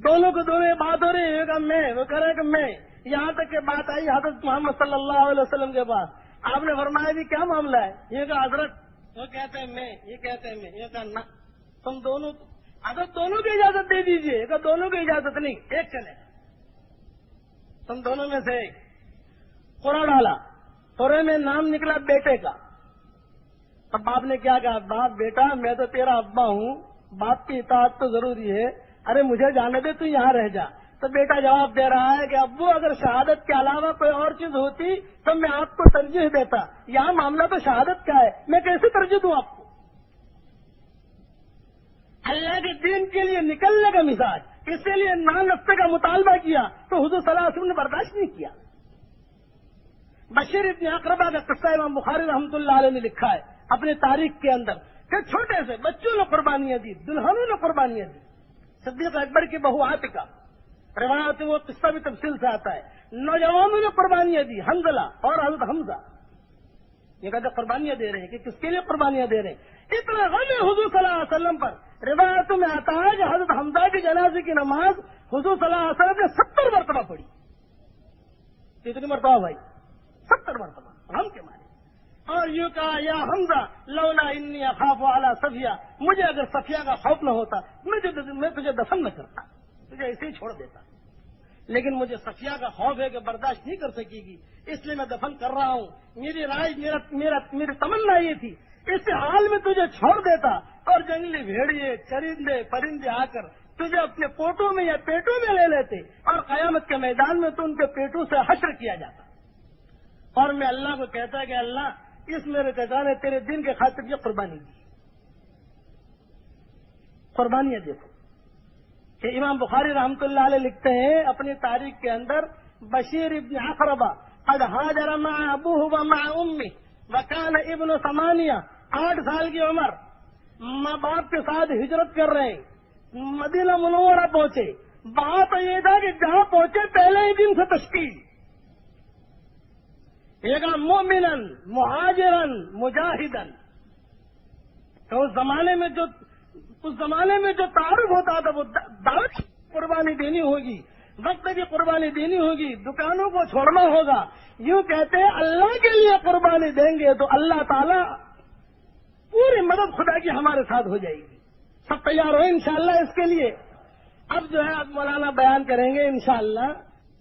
دونوں کو دونوں بات ہو رہی ہے کہ میں، وہ کہہ رہے ہیں کہ میں. یہاں تک کہ بات آئی حضرت محمد صلی اللہ علیہ وسلم کے پاس. آپ نے فرمایا جی کیا معاملہ ہے؟ یہ کہا حضرت، وہ کہتے ہیں میں، یہ کہتے ہیں میں. یہ کہا نہ، تم دونوں، حضرت دونوں کی اجازت دے دیجیے. یہ کہا دونوں کی اجازت نہیں، ایک چلے، تم دونوں میں سے ایک. قرآن ڈالا، قرآن میں نام نکلا بیٹے کا. اب باپ نے کیا کہا؟ باپ بیٹا میں تو تیرا ابا ہوں، باپ کی اطاعت تو ضروری ہے، ارے مجھے جانے دے، تو یہاں رہ جا. تو بیٹا جواب دے رہا ہے کہ ابو اگر شہادت کے علاوہ کوئی اور چیز ہوتی تو میں آپ کو ترجیح دیتا، یہاں معاملہ تو شہادت کا ہے، میں کیسے ترجیح دوں آپ کو؟ اللہ کے دین کے لیے نکلنے کا مزاج، اسی لیے نان رستے کا مطالبہ کیا تو حضور صلی اللہ علیہ وسلم نے برداشت نہیں کیا. بشیر ابن اقربہ کا قصہ امام بخاری رحمۃ اللہ علیہ نے لکھا ہے اپنے تاریخ کے اندر کہ چھوٹے سے بچوں نے قربانیاں دی، دلہنوں نے قربانیاں دی. صدیق اکبر کی بہو عاتقہ، روایت وہ قصہ بھی تفصیل سے آتا ہے. نوجوانوں نے قربانیاں دی، حنظلہ اور حضرت حمزہ. یہ کہتے قربانیاں دے رہے ہیں کہ کس کے لیے قربانیاں دے رہے ہیں؟ اتنا غم حضور صلی اللہ علیہ وسلم پر. روایتوں میں آتا ہے کہ حضرت حمزہ کی جنازے کی نماز حضور صلی اللہ علیہ وسلم نے 70 مرتبہ پڑھی. کتنی مرتبہ بھائی؟ 70 مرتبہ، غم کے مارے. اور یوں کہا یا حمزہ لولا انی اخاف علی صفیہ، مجھے اگر صفیہ کا خوف نہ ہوتا میں تجھے دفن نہ کرتا، تجھے ایسے ہی چھوڑ دیتا. لیکن مجھے صفیہ کا خوف ہے کہ برداشت نہیں کر سکے گی، اس لیے میں دفن کر رہا ہوں۔ میری رائے میری تمنا یہ تھی اس حال میں تجھے چھوڑ دیتا اور جنگلی بھیڑیے چرندے پرندے آ کر تجھے اپنے پوٹوں میں یا پیٹوں میں لے لیتے اور قیامت کے میدان میں تو ان کے پیٹوں سے حشر کیا جاتا۔ اور میں اللہ کو کہتا کہ اللہ اس میرے چچا نے تیرے دین کے خاطر یہ قربانی دی۔ قربانیاں دیکھو کہ امام بخاری رحمۃ اللہ علیہ لکھتے ہیں اپنی تاریخ کے اندر بشیر ابن عقربہ قد ہاجر مع ابوہ ومع امہ وکان ابن 8 سال کی عمر، ماں باپ کے ساتھ ہجرت کر رہے ہیں، مدینہ منورہ پہنچے۔ بات یہ تھا کہ جہاں پہنچے پہلے ہی دن سے تشکیل ایک مومنن مہاجرن مجاہدن۔ تو اس زمانے میں جو تعارف ہوتا تھا وہ دعوت کی قربانی دینی ہوگی، وقت کی قربانی دینی ہوگی، دکانوں کو چھوڑنا ہوگا۔ یوں کہتے ہیں اللہ کے لیے قربانی دیں گے تو اللہ تعالیٰ پوری مدد خدا کی ہمارے ساتھ ہو جائے گی۔ سب تیار ہو انشاءاللہ اس کے لیے؟ اب جو ہے اب مولانا بیان کریں گے انشاءاللہ۔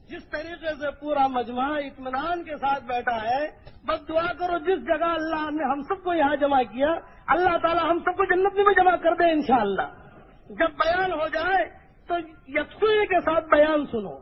جس طریقے سے پورا مجمع اطمینان کے ساتھ بیٹھا ہے، بس دعا کرو جس جگہ اللہ نے ہم سب کو یہاں جمع کیا اللہ تعالی ہم سب کو جنت میں جمع کر دے انشاءاللہ۔ جب بیان ہو جائے تو یکسوئی کے ساتھ بیان سنو۔